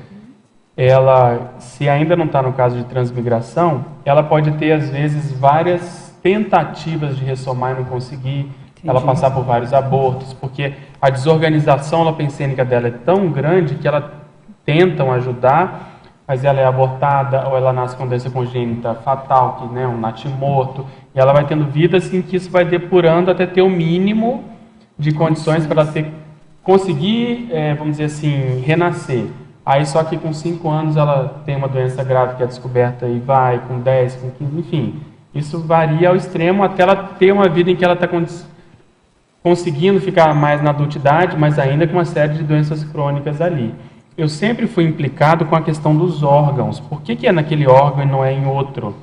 ela, se ainda não está no caso de transmigração, ela pode ter às vezes várias tentativas de ressomar e não conseguir, ela passar por vários abortos, porque a desorganização lopensênica dela é tão grande que ela tentam ajudar, mas ela é abortada ou ela nasce com doença congênita fatal, que um natimorto, e ela vai tendo vida assim que isso vai depurando até ter o mínimo de condições para ela conseguir, vamos dizer assim, renascer. Aí só que com 5 anos ela tem uma doença grave que é descoberta e vai, com 10, com 15, enfim. Isso varia ao extremo até ela ter uma vida em que ela está conseguindo ficar mais na adultidade, mas ainda com uma série de doenças crônicas ali. Eu sempre fui implicado com a questão dos órgãos. Por que é naquele órgão e não é em outro?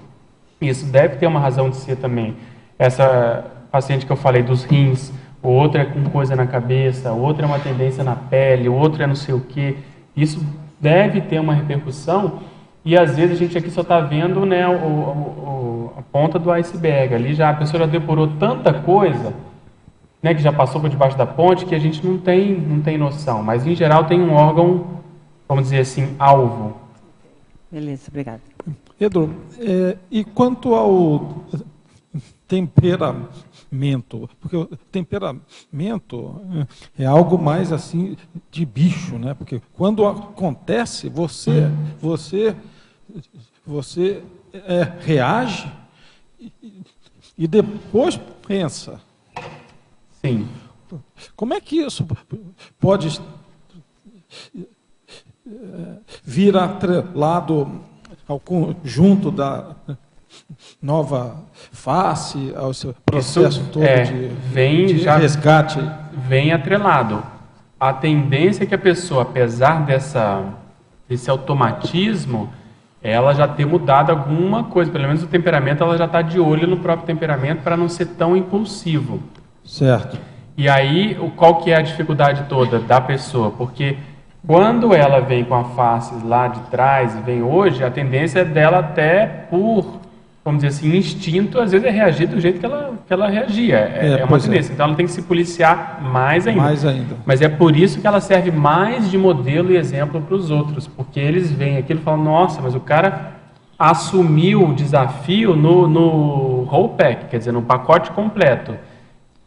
Isso deve ter uma razão de ser também. Essa paciente que eu falei dos rins, o outro é com coisa na cabeça, o outro é uma tendência na pele, o outro é não sei o quê. Isso deve ter uma repercussão e às vezes a gente aqui só está vendo a ponta do iceberg. Ali já a pessoa já depurou tanta coisa, que já passou por debaixo da ponte, que a gente não tem noção. Mas em geral tem um órgão, vamos dizer assim, alvo. Beleza, obrigado. Pedro, e quanto ao temperamento? Porque o temperamento é algo mais assim de bicho, né? Porque quando acontece, você reage e depois pensa. Sim. Como é que isso pode vir atrelado ao conjunto da nova face, ao seu processo todo de resgate? Vem atrelado. A tendência é que a pessoa, apesar desse automatismo, ela já ter mudado alguma coisa, pelo menos o temperamento, ela já está de olho no próprio temperamento para não ser tão impulsivo. Certo. E aí, qual que é a dificuldade toda da pessoa? Porque quando ela vem com a face lá de trás e vem hoje, a tendência dela até por, vamos dizer assim, instinto, às vezes é reagir do jeito que ela reagia. É uma tendência. Então ela tem que se policiar mais ainda. Mas é por isso que ela serve mais de modelo e exemplo para os outros. Porque eles veem aquilo e falam, nossa, mas o cara assumiu o desafio no whole pack, quer dizer, no pacote completo.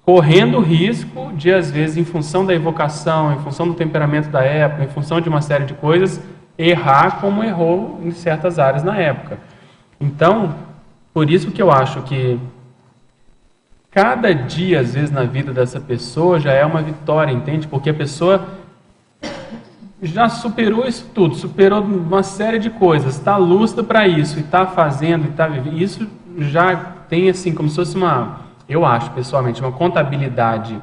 Correndo o risco de, às vezes, em função da evocação, em função do temperamento da época, em função de uma série de coisas, errar como errou em certas áreas na época. Então, por isso que eu acho que cada dia, às vezes, na vida dessa pessoa já é uma vitória, entende? Porque a pessoa já superou isso tudo, superou uma série de coisas, está lúcido para isso, e está fazendo, e está vivendo, isso já tem assim, como se fosse eu acho pessoalmente, uma contabilidade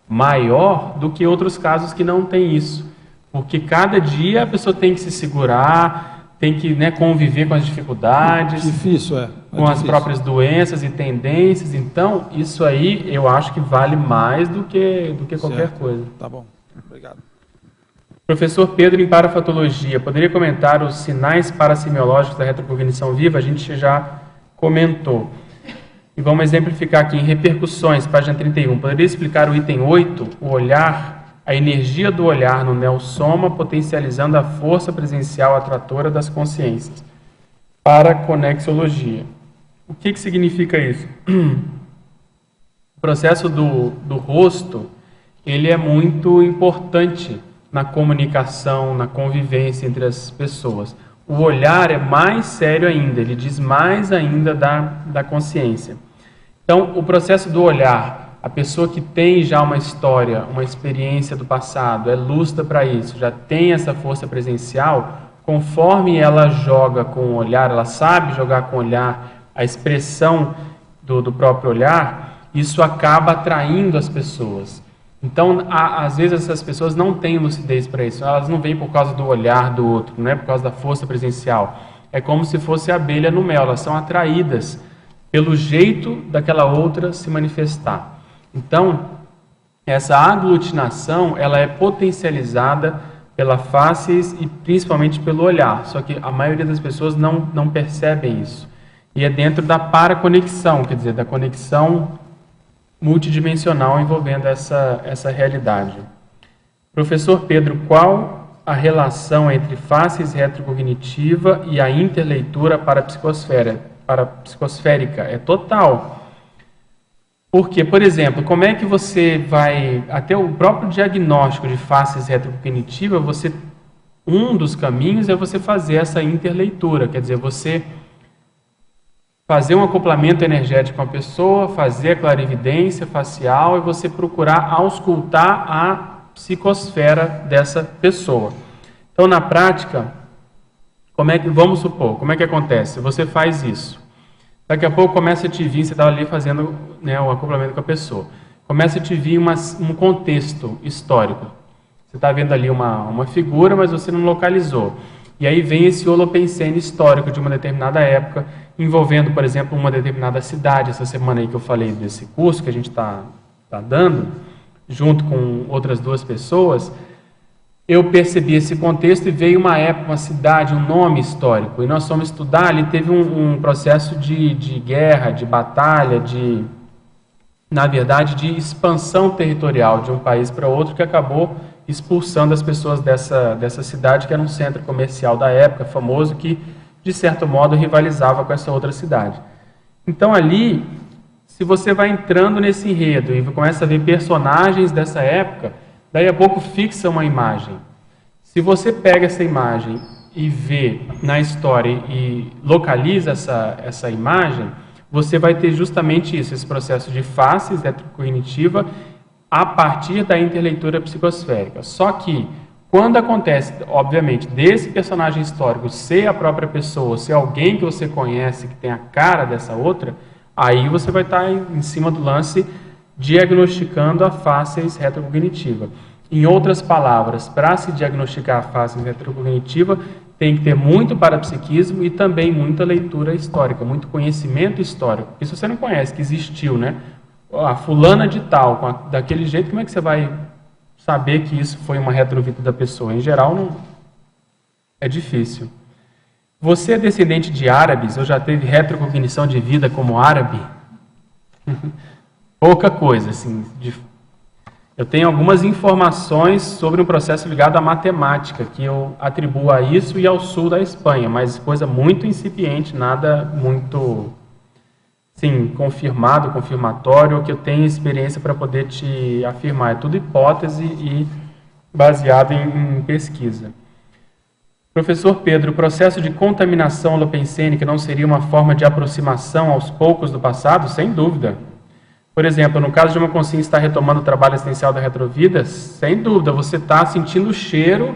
maior do que outros casos que não tem isso, porque cada dia a pessoa tem que se segurar, tem que, né, conviver com as dificuldades, difícil, com as próprias doenças e tendências. Então, isso aí eu acho que vale mais do que qualquer coisa. Tá bom, obrigado. Professor Pedro, em parafatologia, poderia comentar os sinais parasemiológicos da retrocognição viva? A gente já comentou. E vamos exemplificar aqui em repercussões, página 31. Poderia explicar o item 8, o olhar, a energia do olhar no neosoma, potencializando a força presencial atratora das consciências. Paraconexologia. O que significa isso? O processo do rosto, ele é muito importante na comunicação, na convivência entre as pessoas. O olhar é mais sério ainda, ele diz mais ainda da consciência. Então, o processo do olhar, a pessoa que tem já uma história, uma experiência do passado, é lúcida para isso, já tem essa força presencial, conforme ela joga com o olhar, ela sabe jogar com o olhar, a expressão do próprio olhar, isso acaba atraindo as pessoas. Então, às vezes essas pessoas não têm lucidez para isso, elas não vêm por causa do olhar do outro, não é por causa da força presencial. É como se fosse a abelha no mel, elas são atraídas pelo jeito daquela outra se manifestar. Então, essa aglutinação, ela é potencializada pela face e principalmente pelo olhar, só que a maioria das pessoas não percebem isso. E é dentro da paraconexão, quer dizer, da conexão multidimensional envolvendo essa realidade. Professor Pedro, qual a relação entre faces retrocognitiva e a interleitura parapsicosférica? É total. Porque, por exemplo, como é que você vai, até o próprio diagnóstico de faces retrocognitiva, um dos caminhos é você fazer essa interleitura, quer dizer, você fazer um acoplamento energético com a pessoa, fazer a clarividência facial e você procurar auscultar a psicosfera dessa pessoa. Então, na prática, vamos supor, como é que acontece? Você faz isso. Daqui a pouco começa a te vir, você está ali fazendo, né, o acoplamento com a pessoa. Começa a te vir um contexto histórico. Você está vendo ali uma figura, mas você não localizou. E aí vem esse holopensene histórico de uma determinada época, envolvendo, por exemplo, uma determinada cidade. Essa semana aí que eu falei desse curso que a gente está dando, junto com outras 2 pessoas, eu percebi esse contexto e veio uma época, uma cidade, um nome histórico. E nós fomos estudar, ali teve um processo de guerra, de batalha, na verdade, de expansão territorial de um país para outro, que acabou expulsando as pessoas dessa cidade, que era um centro comercial da época, famoso, que, de certo modo, rivalizava com essa outra cidade. Então, ali, se você vai entrando nesse enredo e começa a ver personagens dessa época, daí a pouco fixa uma imagem. Se você pega essa imagem e vê na história e localiza essa imagem, você vai ter justamente isso, esse processo de faces retrocognitiva a partir da interleitura psicosférica. Só que, quando acontece, obviamente, desse personagem histórico ser a própria pessoa, ser alguém que você conhece, que tem a cara dessa outra, aí você vai estar em cima do lance diagnosticando a faces retrocognitiva. Em outras palavras, para se diagnosticar a faces retrocognitiva, tem que ter muito parapsiquismo e também muita leitura histórica, muito conhecimento histórico. Porque se você não conhece que existiu, né, a fulana de tal, daquele jeito, como é que você vai saber que isso foi uma retrovida da pessoa? Em geral, não é difícil. Você é descendente de árabes ou já teve retrocognição de vida como árabe? Pouca coisa, assim. Eu tenho algumas informações sobre um processo ligado à matemática, que eu atribuo a isso e ao sul da Espanha, mas coisa muito incipiente, nada muito, sim, confirmado, confirmatório, que eu tenho experiência para poder te afirmar. É tudo hipótese e baseado em pesquisa. Professor Pedro, o processo de contaminação holopensênica não seria uma forma de aproximação aos poucos do passado? Sem dúvida. Por exemplo, no caso de uma consciência estar retomando o trabalho assistencial da retrovida, sem dúvida, você está sentindo o cheiro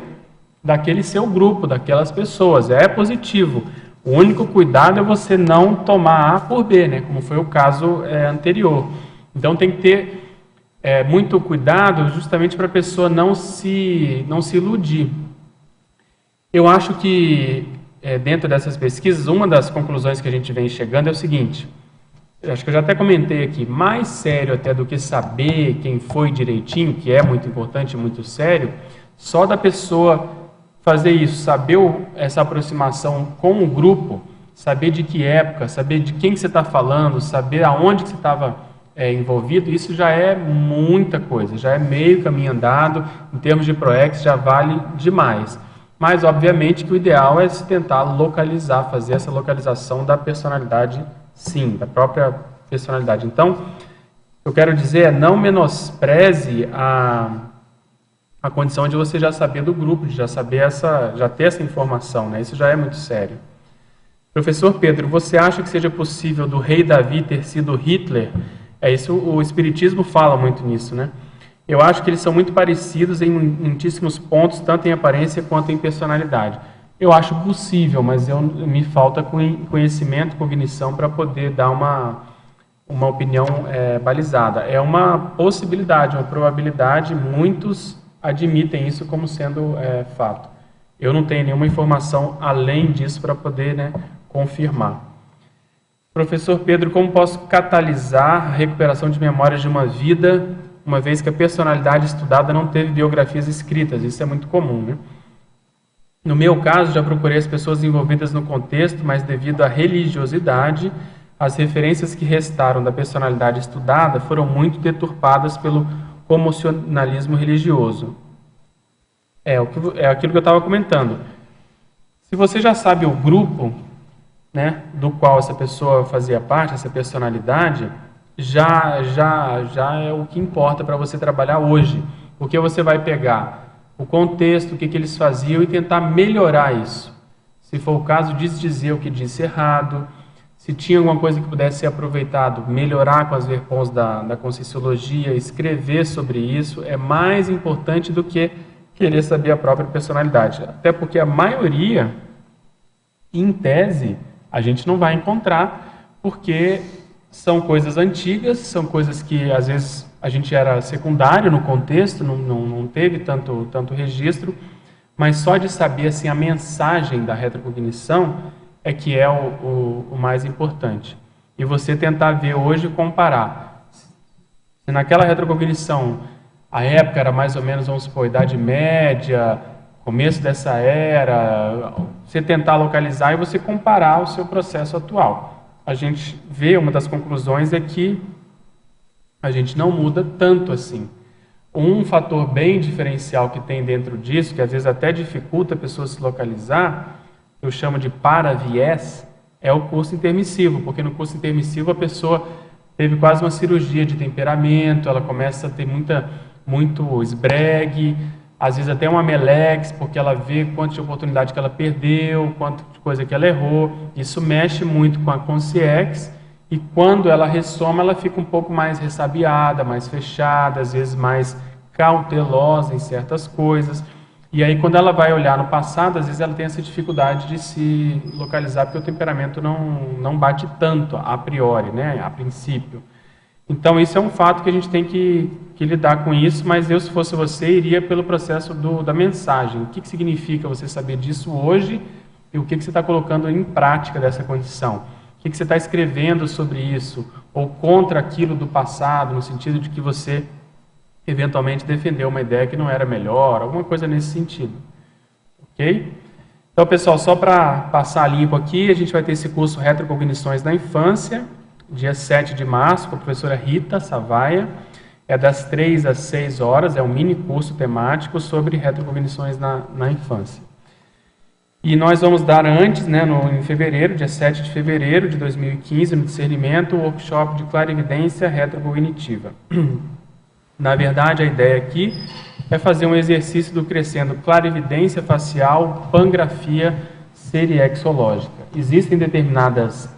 daquele seu grupo, daquelas pessoas. É positivo. O único cuidado é você não tomar A por B, né? Como foi o caso anterior. Então tem que ter muito cuidado justamente para a pessoa não se iludir. Eu acho que dentro dessas pesquisas, uma das conclusões que a gente vem chegando é o seguinte, acho que eu já até comentei aqui, mais sério até do que saber quem foi direitinho, que é muito importante, muito sério, só da pessoa fazer isso, saber essa aproximação com o grupo, saber de que época, saber de quem que você está falando, saber aonde que você estava envolvido, isso já é muita coisa, já é meio caminho andado, em termos de PROEX já vale demais. Mas, obviamente, que o ideal é se tentar localizar, fazer essa localização da personalidade, sim, da própria personalidade. Então, eu quero dizer, não menospreze a condição de você já saber do grupo, de já ter essa informação, né? Isso já é muito sério. Professor Pedro, você acha que seja possível do rei Davi ter sido Hitler? Isso, o Espiritismo fala muito nisso, né? Eu acho que eles são muito parecidos em muitíssimos pontos, tanto em aparência quanto em personalidade. Eu acho possível, mas me falta conhecimento, cognição para poder dar uma opinião balizada. É uma possibilidade, uma probabilidade, muitos admitem isso como sendo fato. Eu não tenho nenhuma informação além disso para poder confirmar. Professor Pedro, como posso catalisar a recuperação de memórias de uma vida, uma vez que a personalidade estudada não teve biografias escritas? Isso é muito comum, né? No meu caso, já procurei as pessoas envolvidas no contexto, mas devido à religiosidade, as referências que restaram da personalidade estudada foram muito deturpadas pelo comocionalismo religioso. É aquilo que eu estava comentando. Se você já sabe o grupo, né, do qual essa pessoa fazia parte, essa personalidade, já é o que importa para você trabalhar hoje. Porque você vai pegar o contexto, o que eles faziam e tentar melhorar isso. Se for o caso, dizer o que disse errado. Se tinha alguma coisa que pudesse ser aproveitado, melhorar com as verpons da Conscienciologia, escrever sobre isso, é mais importante do que querer saber a própria personalidade. Até porque a maioria, em tese, a gente não vai encontrar, porque são coisas antigas, são coisas que às vezes a gente era secundário no contexto, não teve tanto registro, mas só de saber assim, a mensagem da retrocognição é que é o mais importante. E você tentar ver hoje, comparar. Se naquela retrocognição a época era mais ou menos, vamos supor, Idade Média, começo dessa era, você tentar localizar e você comparar o seu processo atual. A gente vê, uma das conclusões é que a gente não muda tanto assim. Um fator bem diferencial que tem dentro disso, que às vezes até dificulta a pessoa se localizar, eu chamo de paraviés, é o curso intermissivo, porque no curso intermissivo a pessoa teve quase uma cirurgia de temperamento, ela começa a ter muito esbregue, às vezes até uma melex, porque ela vê quanto de oportunidade que ela perdeu, quanto de coisa que ela errou. Isso mexe muito com a consciex, e quando ela ressoma, ela fica um pouco mais ressabiada, mais fechada, às vezes mais cautelosa em certas coisas. E aí, quando ela vai olhar no passado, às vezes ela tem essa dificuldade de se localizar, porque o temperamento não bate tanto a priori, né, a princípio. Então, isso é um fato que a gente tem que lidar com isso, mas eu, se fosse você, iria pelo processo da mensagem. O que significa você saber disso hoje e o que você está colocando em prática dessa condição? O que você está escrevendo sobre isso? Ou contra aquilo do passado, no sentido de que você eventualmente defendeu uma ideia que não era melhor, alguma coisa nesse sentido. Ok? Então, pessoal, só para passar limpo aqui, a gente vai ter esse curso Retrocognições da Infância, dia 7 de março, com a professora Rita Savaia. É das 3 às 6 horas, é um mini curso temático sobre retrocognições na infância. E nós vamos dar antes, em fevereiro, dia 7 de fevereiro de 2015, no discernimento, o workshop de clarividência retrocognitiva. Na verdade, a ideia aqui é fazer um exercício do crescendo clarividência facial, pangrafia seriexológica. Existem determinadas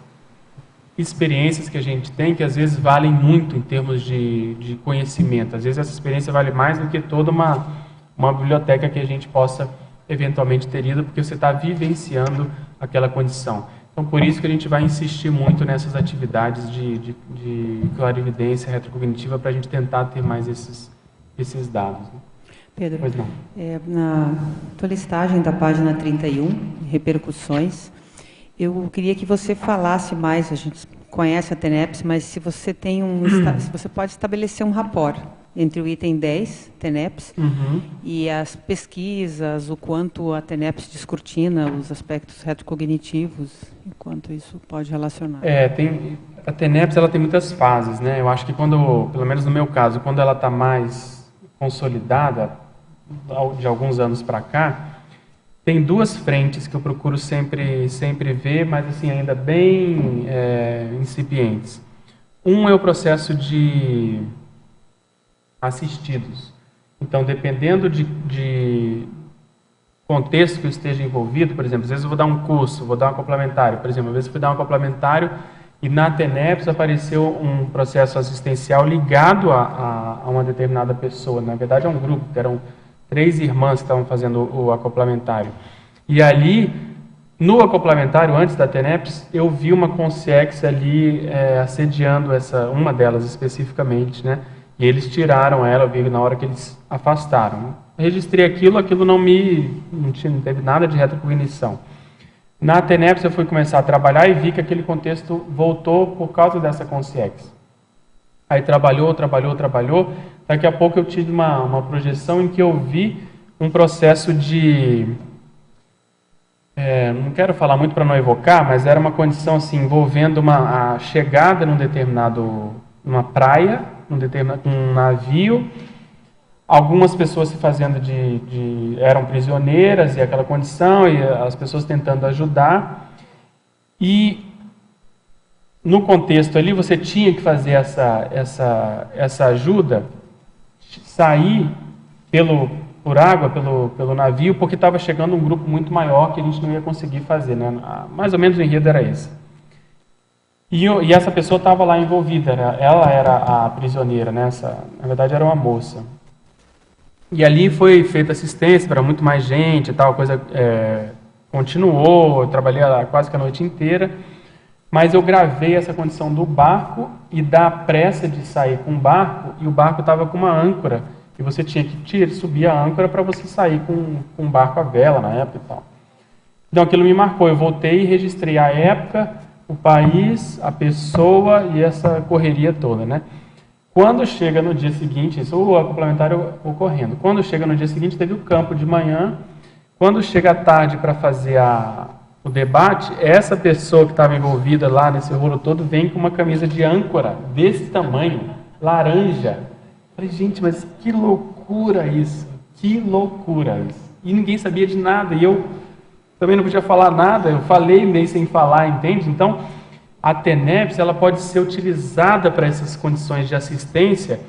experiências que a gente tem que às vezes valem muito em termos de conhecimento. Às vezes essa experiência vale mais do que toda uma biblioteca que a gente possa eventualmente ter ido, porque você está vivenciando aquela condição. Então, por isso que a gente vai insistir muito nessas atividades de clarividência retrocognitiva, para a gente tentar ter mais esses dados. Né? Pedro, pois não. Na tua listagem da página 31, repercussões, eu queria que você falasse mais, a gente conhece a TENEPS, mas se você se você pode estabelecer um rapport entre o item 10, TENEPS, e as pesquisas, o quanto a TENEPS descortina os aspectos retrocognitivos, enquanto isso pode relacionar. A TENEPS ela tem muitas fases, né? Eu acho que quando, pelo menos no meu caso, quando ela está mais consolidada, de alguns anos para cá, tem duas frentes que eu procuro sempre ver, mas assim, ainda bem incipientes. Um é o processo de assistidos. Então, dependendo de contexto que eu esteja envolvido, por exemplo, às vezes eu vou dar um curso, vou dar um complementário, por exemplo, às vezes eu fui dar um complementário e na TENEPS apareceu um processo assistencial ligado a uma determinada pessoa. Na verdade, é um grupo, eram 3 irmãs que estavam fazendo o acoplamentário. E ali, no acoplamentário, antes da TENEPS, eu vi uma consciex ali assediando uma delas especificamente, né? E eles tiraram ela, eu vi na hora que eles afastaram. Eu registrei aquilo não teve nada de retrocognição. Na TENEPS eu fui começar a trabalhar e vi que aquele contexto voltou por causa dessa consciex. Aí trabalhou. Daqui a pouco eu tive uma projeção em que eu vi um processo de... não quero falar muito para não evocar, mas era uma condição assim, envolvendo a chegada numa praia, um navio, algumas pessoas se fazendo eram prisioneiras e aquela condição, e as pessoas tentando ajudar. E no contexto ali você tinha que fazer essa ajuda, sair por água, pelo navio, porque estava chegando um grupo muito maior que a gente não ia conseguir fazer, né? Mais ou menos o enredo era esse. E essa pessoa estava lá envolvida, ela era a prisioneira, né? Na verdade era uma moça. E ali foi feita assistência para muito mais gente e tal, a coisa continuou, eu trabalhei lá quase que a noite inteira, mas eu gravei essa condição do barco e da pressa de sair com o barco, e o barco estava com uma âncora, e você tinha que subir a âncora para você sair com o barco à vela na época e tal. Então aquilo me marcou, eu voltei e registrei a época, o país, a pessoa e essa correria toda, né? Quando chega no dia seguinte, isso o complementário ocorrendo, quando chega no dia seguinte teve o campo de manhã, quando chega à tarde para fazer o debate, essa pessoa que estava envolvida lá nesse rolo todo vem com uma camisa de âncora desse tamanho, laranja. Falei, gente, mas que loucura isso, que loucura isso. E ninguém sabia de nada, e eu também não podia falar nada, eu falei meio sem falar, entende? Então, a TENEPS ela pode ser utilizada para essas condições de assistência,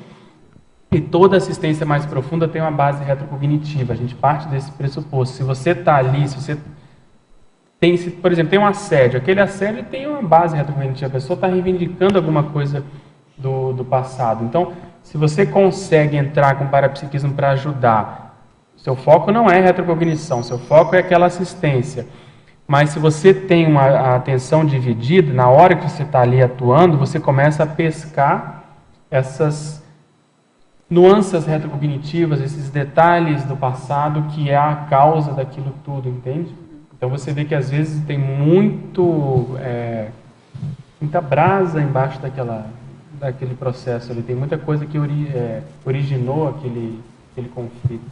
e toda assistência mais profunda tem uma base retrocognitiva. A gente parte desse pressuposto. Se você está ali, se você tem, por exemplo, tem um assédio, aquele assédio tem uma base retrocognitiva, a pessoa está reivindicando alguma coisa do passado. Então, se você consegue entrar com parapsiquismo para ajudar, seu foco não é retrocognição, seu foco é aquela assistência. Mas se você tem a atenção dividida, na hora que você está ali atuando, você começa a pescar essas nuances retrocognitivas, esses detalhes do passado que é a causa daquilo tudo, entende? Então você vê que às vezes tem muita brasa embaixo daquele processo ali, tem muita coisa que originou aquele conflito.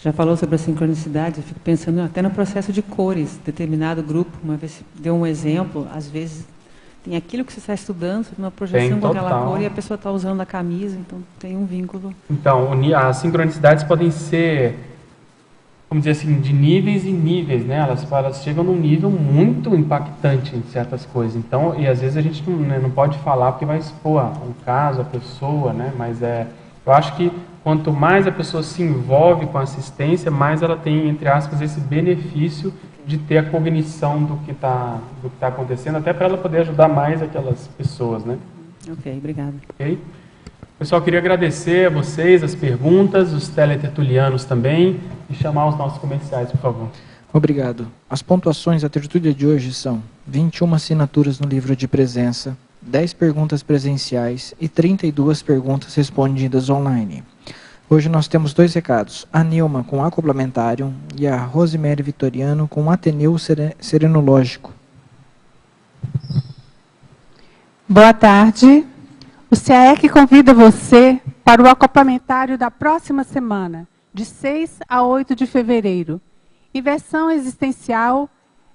Já falou sobre a sincronicidade, eu fico pensando até no processo de cores, determinado grupo, uma vez você deu um exemplo, às vezes tem aquilo que você está estudando, uma projeção com aquela cor e a pessoa está usando a camisa, então tem um vínculo. Então, as sincronicidades podem ser, vamos dizer assim, de níveis e níveis, né? Elas chegam num nível muito impactante em certas coisas, então, e às vezes a gente não pode falar porque vai expor o caso, a pessoa, né? Mas eu acho que quanto mais a pessoa se envolve com a assistência, mais ela tem, entre aspas, esse benefício de ter a cognição do que tá acontecendo, até para ela poder ajudar mais aquelas pessoas, né? Ok, obrigada. Ok? Pessoal, queria agradecer a vocês, as perguntas, os teletertulianos também, e chamar os nossos comerciais, por favor. Obrigado. As pontuações da tertúlia de hoje são 21 assinaturas no livro de presença, 10 perguntas presenciais e 32 perguntas respondidas online. Hoje nós temos 2 recados, a Nilma com Acomplementarium e a Rosemary Vitoriano com Ateneu Serenológico. Boa tarde. O CAEC convida você para o acoplamentário da próxima semana, de 6 a 8 de fevereiro. Inversão existencial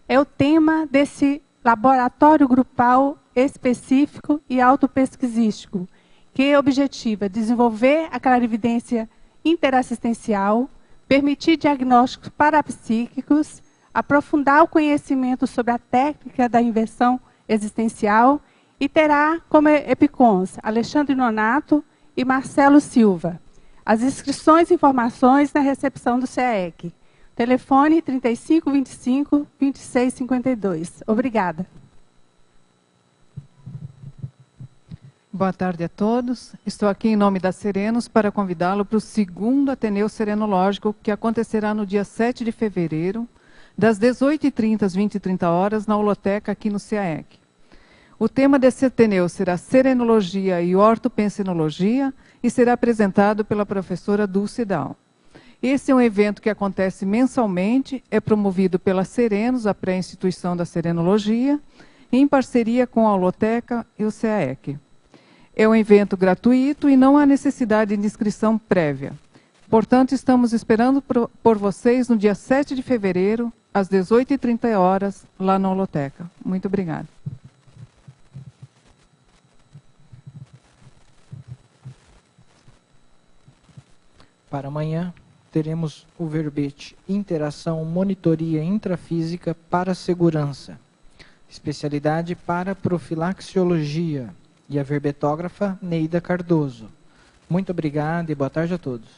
é o tema desse laboratório grupal específico e autopesquisístico, que objetiva desenvolver a clarividência interassistencial, permitir diagnósticos parapsíquicos, aprofundar o conhecimento sobre a técnica da inversão existencial e terá como epicons Alexandre Nonato e Marcelo Silva. As inscrições e informações na recepção do CAEC. Telefone 3525-2652. Obrigada. Boa tarde a todos. Estou aqui em nome da Serenos para convidá-lo para o 2º Ateneu Serenológico, que acontecerá no dia 7 de fevereiro, das 18h30 às 20h30, na holoteca aqui no CAEC. O tema desse Ateneu será Serenologia e Ortopensenologia e será apresentado pela professora Dulce Dal. Esse é um evento que acontece mensalmente, é promovido pela Serenos, a pré-instituição da Serenologia, em parceria com a holoteca e o CAEC. É um evento gratuito e não há necessidade de inscrição prévia. Portanto, estamos esperando por vocês no dia 7 de fevereiro, às 18h30, lá na holoteca. Muito obrigada. Para amanhã, teremos o verbete Interação Monitoria Intrafísica para Segurança, especialidade para Profilaxiologia, e a verbetógrafa Neida Cardoso. Muito obrigado e boa tarde a todos.